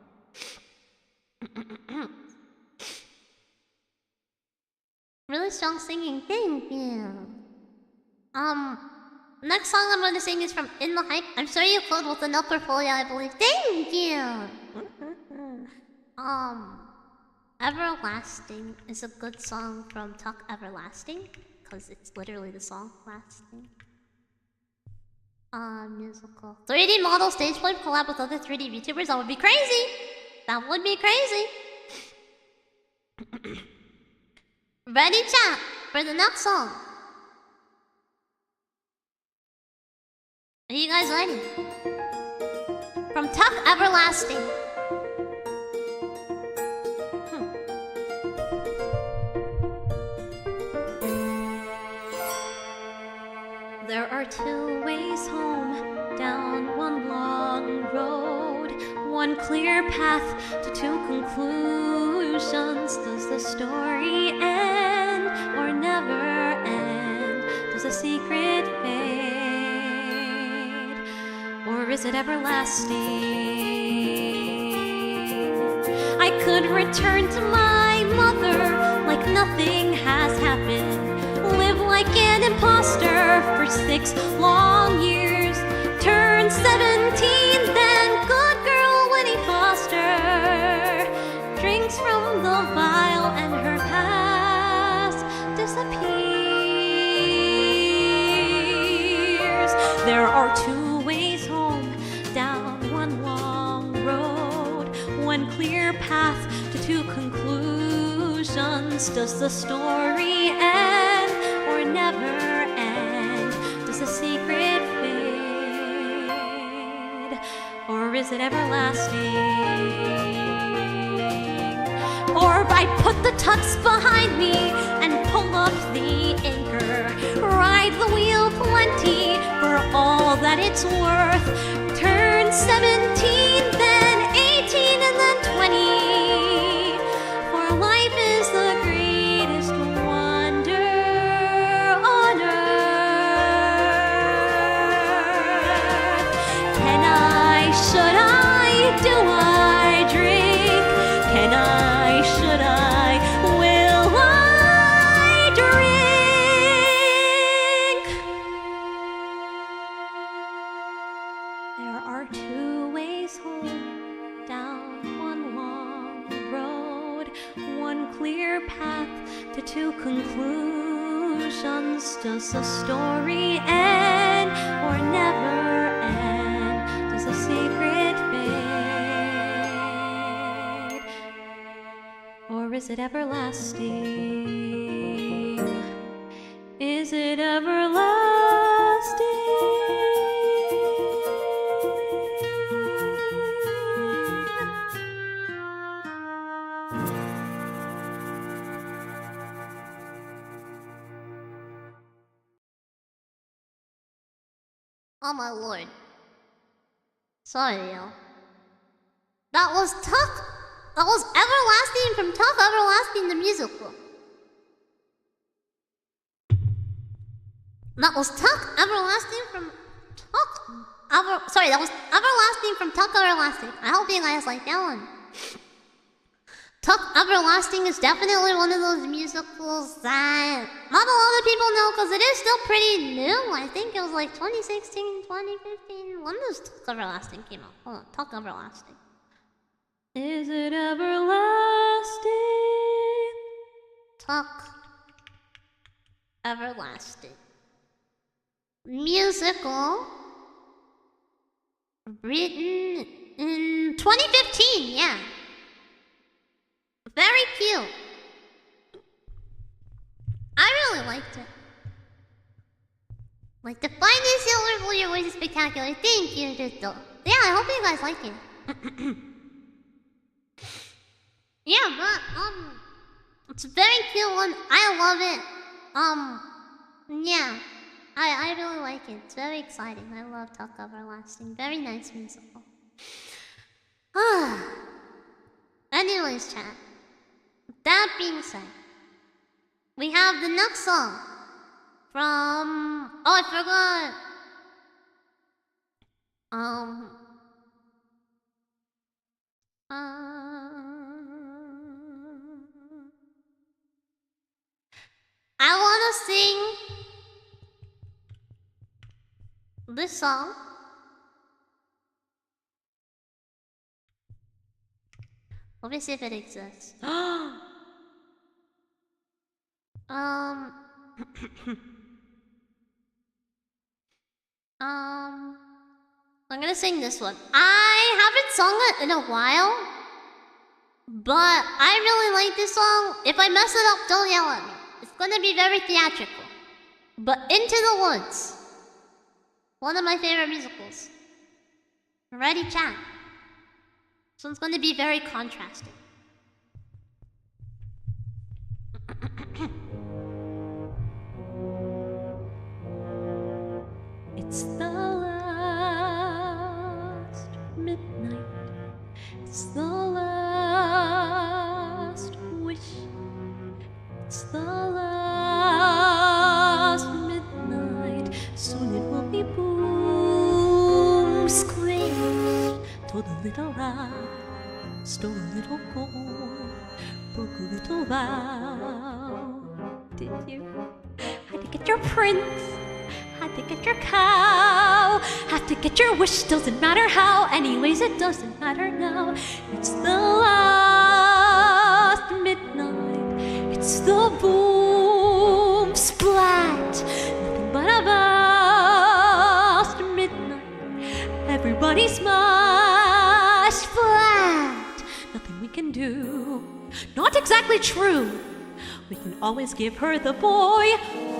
Really strong singing, thank you. Next song I'm gonna sing is from In the Hype. I'm sure you code with an upper folio, I believe. Thank you. Everlasting is a good song from Tuck Everlasting, because it's literally the song Lasting. Musical 3D model stage play collab with other 3D VTubers. That would be crazy. That would be crazy. Ready, chat, for the next song? Are you guys ready? From Tuck Everlasting. There are two ways home, down one long road, one clear path to two conclusions. Does the story end or never end? Does a secret fade or is it everlasting? I could return to my mother like nothing has happened. Live like an imposter for 6 long years. Turn 17, then good girl Winnie Foster drinks from the vial and her past disappears. There are two ways home, down one long road, one clear path to two conclusions. Does the story end or never end? Does the secret fade or is it everlasting? Or I put the tucks behind me and pull up the anchor, ride the wheel plenty for all that it's worth. Turn 17, then 18, and then 20. For life is the greatest wonder on earth. Can I, should I, do I drink? Can I, should I, will I drink? There are two ways home, down one long road, one clear path to two conclusions. Does the story end or never end? Does the secret fade or is it everlasting? Is it Oh my lord. Sorry, yo. That was Tuck. That was Everlasting from Tuck Everlasting the musical. That was Tuck Everlasting from Sorry, that was Everlasting from Tuck Everlasting. I hope you guys like that one. Tuck Everlasting is definitely one of those musicals that not a lot of people know because it is still pretty new. I think it was like 2016, 2015. When does Tuck Everlasting came out? Hold on, Tuck Everlasting. Is it everlasting? Tuck Everlasting. Musical. Written in 2015, yeah. Very cute. I really liked it. Like, the finest silver for your voice is spectacular. Thank you, Digital. Yeah, I hope you guys like it. Yeah, but, it's a very cute one. I love it. Yeah. I really like it. It's very exciting. I love Tuck Everlasting. Very nice musical. Anyways, chat. That being said, we have the next song from... Oh, I forgot. I wanna sing this song. Let me see if it exists. I'm gonna sing this one. I haven't sung it in a while, but I really like this song. If I mess it up, don't yell at me. It's gonna be very theatrical. But Into the Woods, one of my favorite musicals. Ready, chat? This one's gonna be very contrasting. It's the last midnight. It's the last wish. It's the last midnight. Soon it will be boom, squish. Told a little lie, stole a little gold, broke a little vow. Did you? Had to get your prince. Had to get your cow. Had to get your wish, doesn't matter how. Anyways, it doesn't matter now. It's the last midnight. It's the boom splat. Nothing but a vast midnight. Everybody smash flat. Nothing we can do. Not exactly true. We can always give her the boy.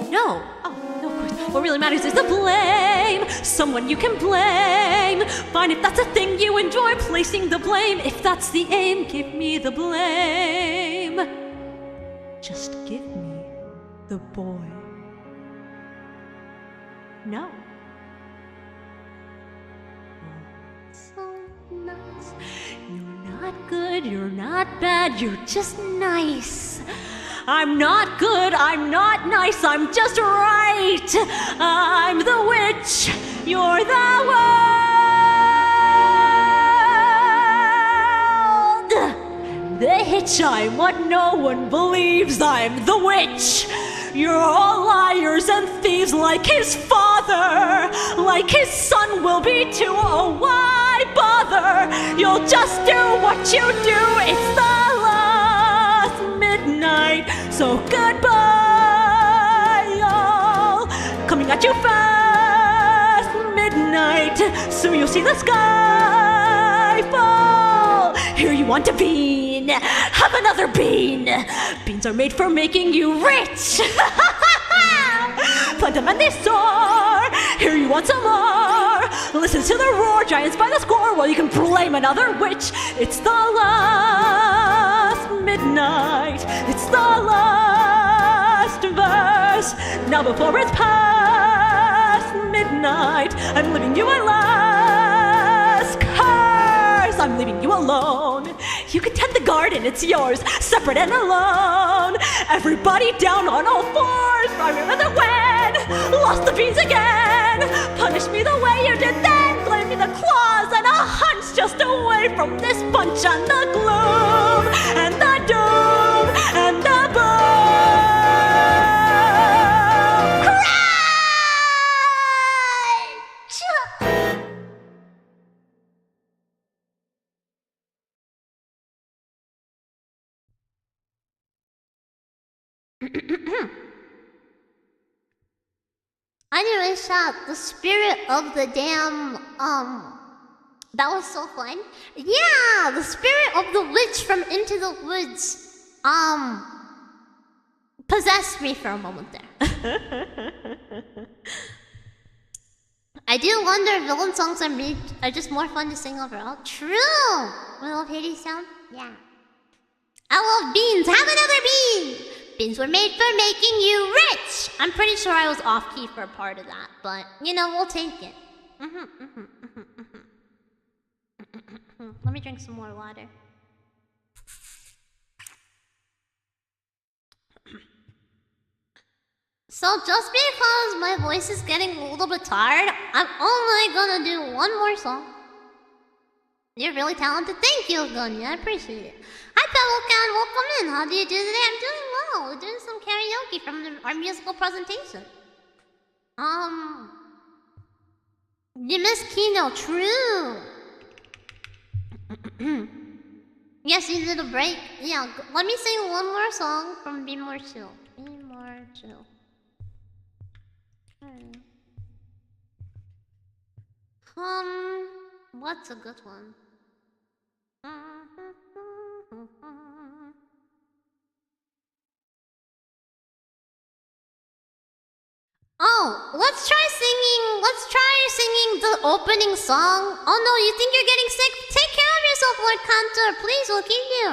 No. Oh, no, of course. What really matters is the blame. Someone you can blame. Fine if that's a thing you enjoy, placing the blame. If that's the aim, give me the blame. Just give me the boy. No. So nice. You're not good, you're not bad, you're just nice. I'm not good, I'm not nice, I'm just right. I'm the witch, you're the world. The hitch, I'm what no one believes, I'm the witch. You're all liars and thieves like his father, like his son will be too. Oh, why bother? You'll just do what you do. It's the last midnight, so goodbye, y'all. Coming at you fast, midnight, soon you'll see the sky fall. Here you want a bean, have another bean. Beans are made for making you rich. Plant them and they soar. Here you want some more. Listen to the roar, giants by the score. Well, you can blame another witch. It's the last midnight. It's the last verse. Now before it's past midnight, I'm leaving you a last curse. I'm leaving you alone. You can tend the garden, it's yours, separate and alone. Everybody down on all fours. I remember when, lost the beans again. Punish me the way you did then. Blame me the claws and a hunch just away from this bunch and the gloom and the doom and the boom. Anyway, chat, the spirit of the damn, that was so fun. Yeah, the spirit of the witch from Into the Woods, possessed me for a moment there. I do wonder if villain songs are just more fun to sing overall. True! I love Hades sound. Yeah. I love beans. Have another bean! Beans were made for making you rich! I'm pretty sure I was off key for a part of that, but, you know, we'll take it. Let me drink some more water. So just because my voice is getting a little bit tired, I'm only gonna do one more song. You're really talented. Thank you, Gunny. I appreciate it. Hi, Pelican. Welcome in. How do you do today? I'm doing well. We're doing some karaoke from our musical presentation. You missed Kino. True. Yes, you did a break. Yeah, let me sing one more song from Be More Chill. Be More Chill. What's a good one? Oh, let's try singing the opening song. Oh no, you think you're getting sick? Take care of yourself, Lord Cantor. Please, we'll keep you.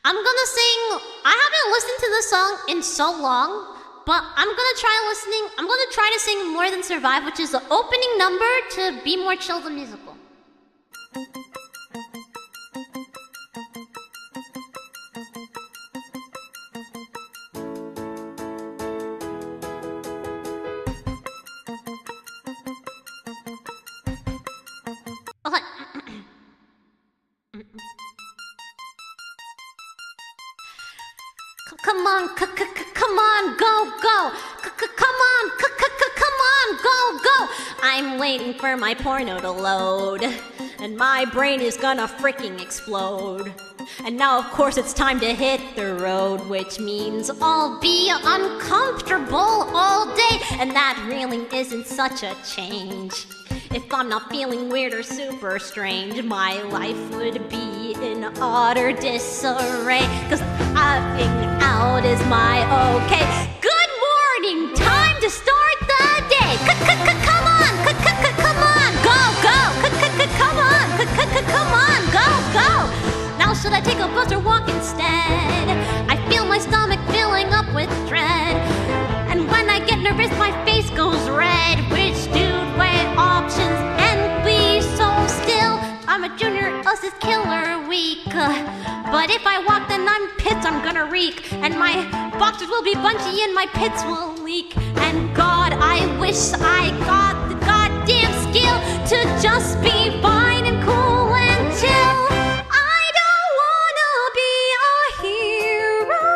I'm gonna sing. I haven't listened to this song in so long, but I'm gonna try to sing More Than Survive, which is the opening number to Be More Chill the musical. Okay. Come on, come on, go, go. Come on, go, go. I'm waiting for my porno to load, and my brain is gonna freaking explode. And now, of course, it's time to hit the road, which means I'll be uncomfortable all day, and that really isn't such a change. If I'm not feeling weird or super strange, my life would be in utter disarray, 'cause acting out is my okay. Good morning, time to start the day. Come on, come on, go, go. Come on, come on, go, go. Now should I take a bus or walk instead? I feel my stomach filling up with dread, and when I get nervous my face goes red. Which dude weigh options and be so still? I'm a junior, us is killer week. But if I walk then I'm pits, I'm gonna reek, and my boxers will be bunchy and my pits will leak. And God, I wish I got the goddamn skill to just be fine and cool and chill. I don't wanna be a hero,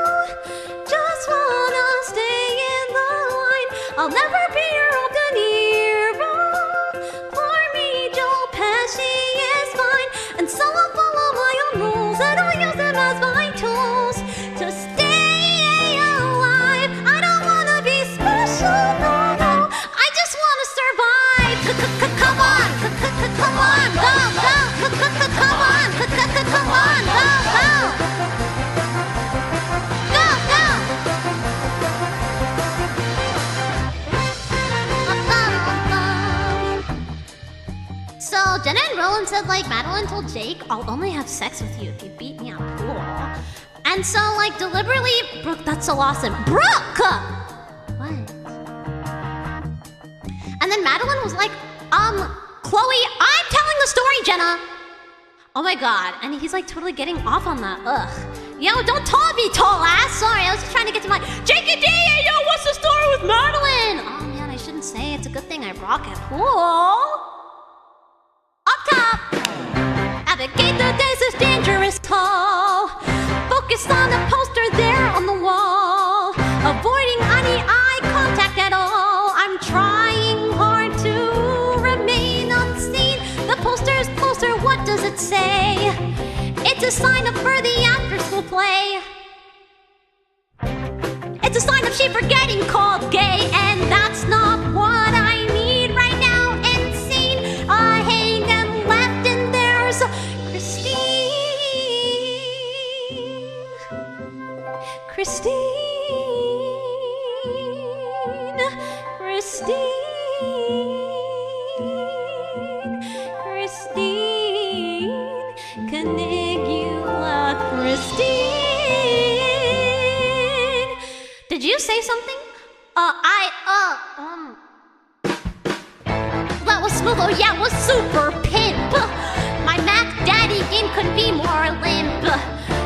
just wanna stay in the line. I'll never be your old De Niro. For me, Joe Pesci is fine, and so I'll follow my own rules, and I'll use them as my tools to stay alive. I don't wanna be special, no, no. I just wanna survive. Come on, come on, go, go. Come on, come on, go, go. Go, go. So Jenna and Roland said, like, Madeline told Jake, I'll only have sex with you if you beat me on pool. And so, like, deliberately, Brooke, that's so awesome. Brooke! What? And then Madeline was like, Chloe, I'm telling the story, Jenna. Oh my god. And he's like totally getting off on that. Ugh. Yo, don't taunt me, tall ass. Sorry, I was just trying to get to my Jakey D. Yo, what's the story with Madeline? Oh man, I shouldn't say. It's a good thing I rock it. Whoa. Up top. Navigate the days is dangerous tall. Focus on the poster there on the wall. Avoiding any eye contact at all. I'm trying hard to remain unseen. The poster's closer, what does it say? It's a sign up for the after-school play. It's a sign of she forgetting called gay, and that's not what I need right now. Insane, hang and left, and there's Christine. Canigula Christine. Did you say something? That was smooth, oh yeah, it was super pimp. My Mac Daddy game couldn't be more limp.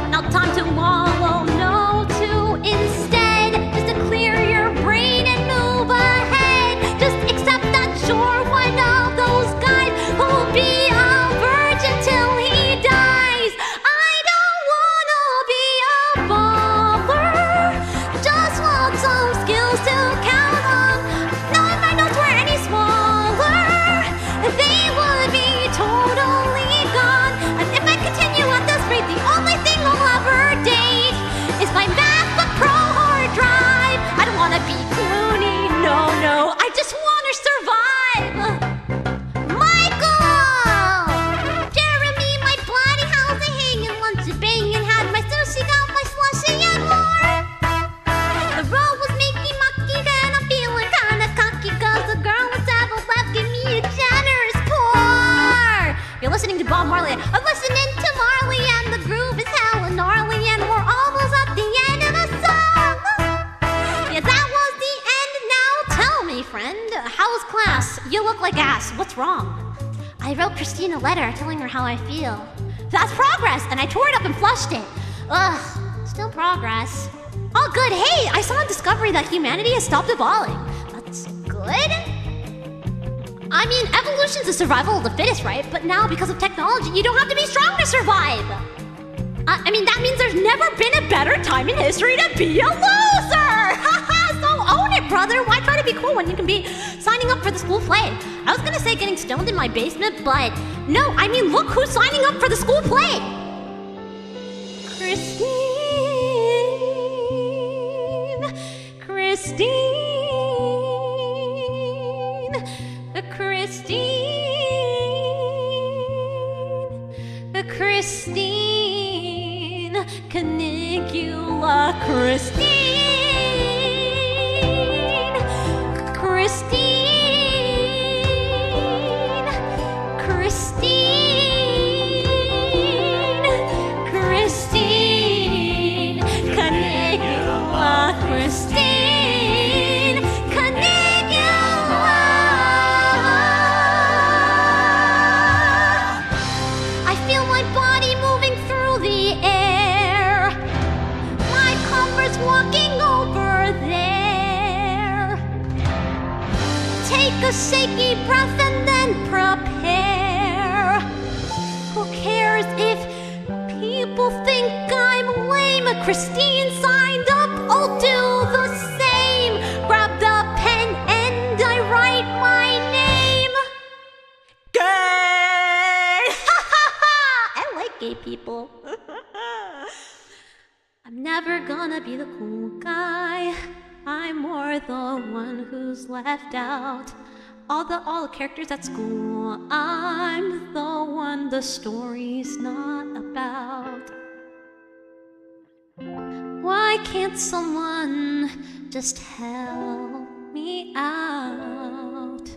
Now time to wallow, no to instead. Just to clear your brain and move ahead. Just accept that you're one of those guys who'll be a virgin till he dies. I don't wanna be a baller, just want some skills to count on. Now if my notes were any smaller, they would be You're listening to Bob Marley. I'm listening to Marley and the groove is hella gnarly and we're almost at the end of the song. Yeah, that was the end. Now tell me, friend, how was class? You look like ass. What's wrong? I wrote Christine a letter telling her how I feel. That's progress, and I tore it up and flushed it. Ugh, still progress. Oh, good. Hey, I saw a discovery that humanity has stopped evolving. That's good. I mean, evolution's the survival of the fittest, right? But now, because of technology, you don't have to be strong to survive. I mean, that means there's never been a better time in history to be a loser! So own it, brother! Why try to be cool when you can be signing up for the school play? I was gonna say getting stoned in my basement, but no, I mean, look who's signing up for the school play! Christine... Christine, Canicula, Christine, Christine, Christine, Christine, Canicula, Christine, Canicula. I feel my body moving through the air. My comfort's walking over there. Take a shaky breath and then prepare. Who cares if people think I'm lame? Christine signed up, I'll do the same. Grab the pen and I write my name. Gay! I like gay people. I'm never gonna be the cool guy. I'm more the one who's left out. All the characters at school, I'm the one the story's not about. Why can't someone just help me out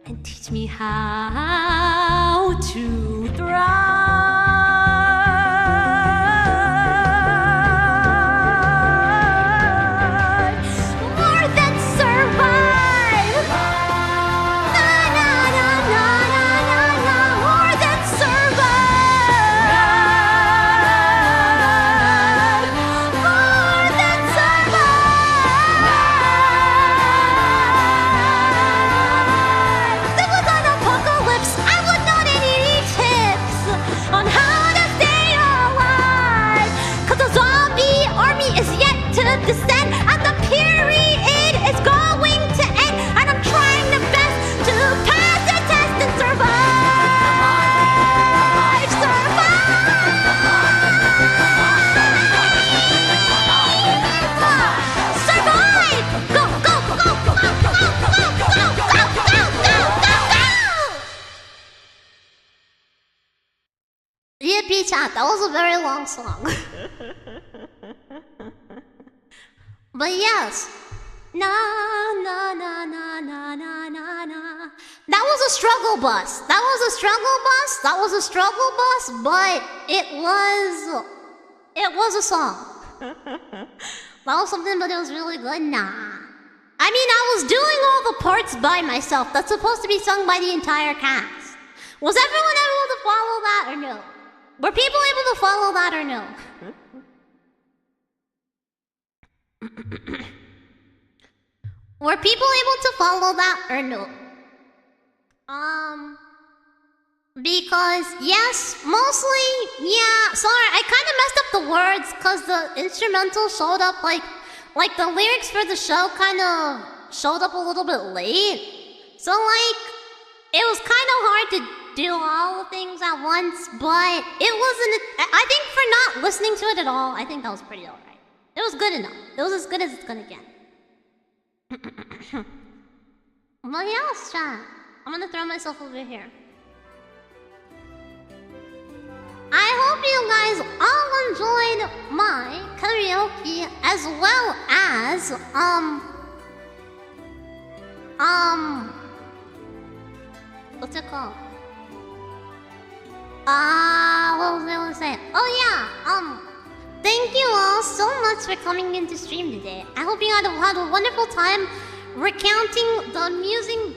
and teach me how to thrive? More than survive. Na na na na na na na. More than survive. More than survive. There was an apocalypse. I would not need any tips on how to stay alive. 'Cause the zombie army is yet to descend, and the period is going to end. And I'm trying the best to pass the test and survive. Survive! Go, go, go, go, go, go, go, go, go, go, go, go, go! Yippee chat, that was a very long song. But yes. Na na na na na na na na. That was a struggle bus. That was a struggle bus. That was a struggle bus, but it was a song. That was something, but it was really good. Nah. I mean, I was doing all the parts by myself. That's supposed to be sung by the entire cast. Was everyone able to follow that or no? Were people able to follow that or no? Were people able to follow that or no? Because yes, mostly, yeah. Sorry, I kind of messed up the words because the instrumental showed up like the lyrics for the show kind of showed up a little bit late. So like, it was kind of hard to do all the things at once, but it wasn't. I think for not listening to it at all, I think that was pretty alright. It was good enough. It was as good as it's gonna get. What else, chat? I'm gonna throw myself over here. I hope you guys all enjoyed my karaoke as well as what's it called? What was I gonna say? Oh yeah, thank you all so much for coming in to stream today. I hope you had a wonderful time recounting the amazing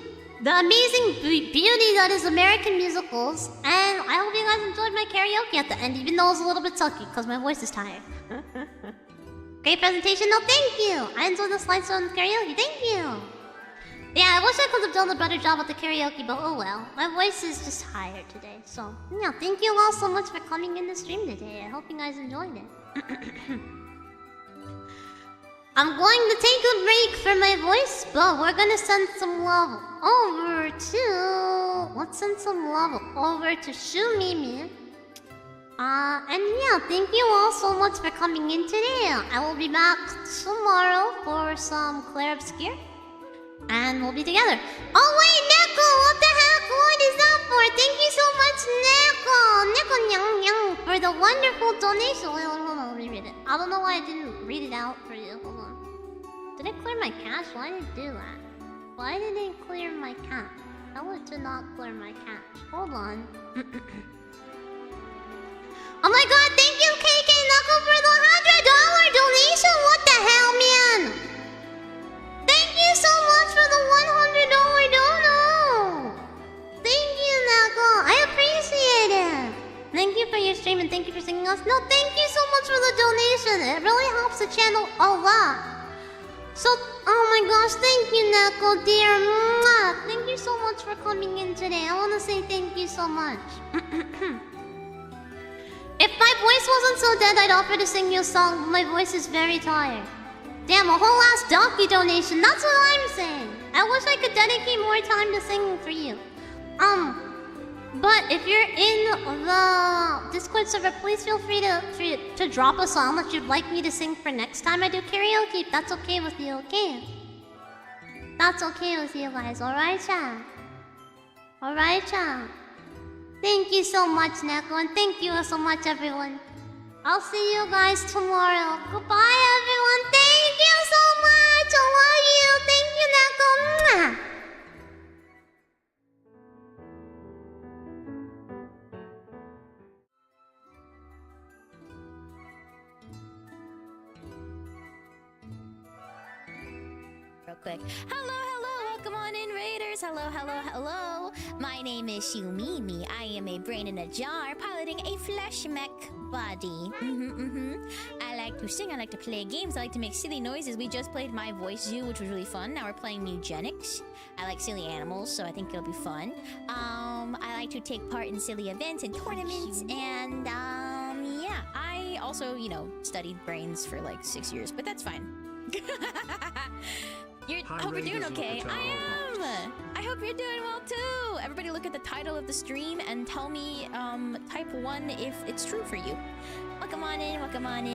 beauty that is American musicals. And I hope you guys enjoyed my karaoke at the end, even though it was a little bit sucky because my voice is tired. Great presentation, no thank you! I enjoyed the slideshow and the karaoke, thank you! Yeah, I wish I could have done a better job with the karaoke, but oh well. My voice is just tired today, so... Yeah, thank you all so much for coming in the stream today. I hope you guys enjoyed it. I'm going to take a break for my voice, but we're gonna send some love over to... Let's send some love over to Shumimi. And yeah, thank you all so much for coming in today. I will be back tomorrow for some Claire Obscure. And we'll be together. Oh wait, Neko! What the heck? What is that for? Thank you so much, Neko! Neko Nyang Nyang for the wonderful donation. Wait, hold on, let me read it. I don't know why I didn't read it out for you. Hold on. Did it clear my cache? Why did it do that? Why did it clear my cache? Tell it to not clear my cache. Hold on. Oh my god, thank you KK Knuckle for the $100 donation! What the hell, man? Thank you so much for the $100 dono! Thank you, Knuckle. I appreciate it. Thank you for your stream and thank you for singing us. No, thank you so much for the donation. It really helps the channel a lot. So, oh my gosh, thank you, Knuckle, dear. Mwah. Thank you so much for coming in today. I want to say thank you so much. If my voice wasn't so dead, I'd offer to sing you a song, but my voice is very tired. Damn, a whole ass donkey donation. That's what I'm saying. I wish I could dedicate more time to singing for you. But if you're in the Discord server, please feel free to drop a song that you'd like me to sing for next time I do karaoke. If that's okay with you, okay? That's okay with you guys, alright, chat? Alright, chat? Thank you so much, Neko, and thank you so much, everyone. I'll see you guys tomorrow. Goodbye, everyone. Thank you so much. I love you. Thank you, Neko. Mwah. Real quick. Hello, welcome on in, Raiders. Hello. My name is Shumimi. I am a brain in a jar piloting a flesh mech body. I like to sing, I like to play games, I like to make silly noises. We just played My Voice Zoo, which was really fun. Now we're playing Nugenics. I like silly animals, so I think it'll be fun. I like to take part in silly events and tournaments, and yeah. I also, studied brains for like 6 years, but that's fine. I hope you're doing okay. I am! I hope you're doing well too! Everybody look at the title of the stream and tell me, type 1 if it's true for you. Welcome on in.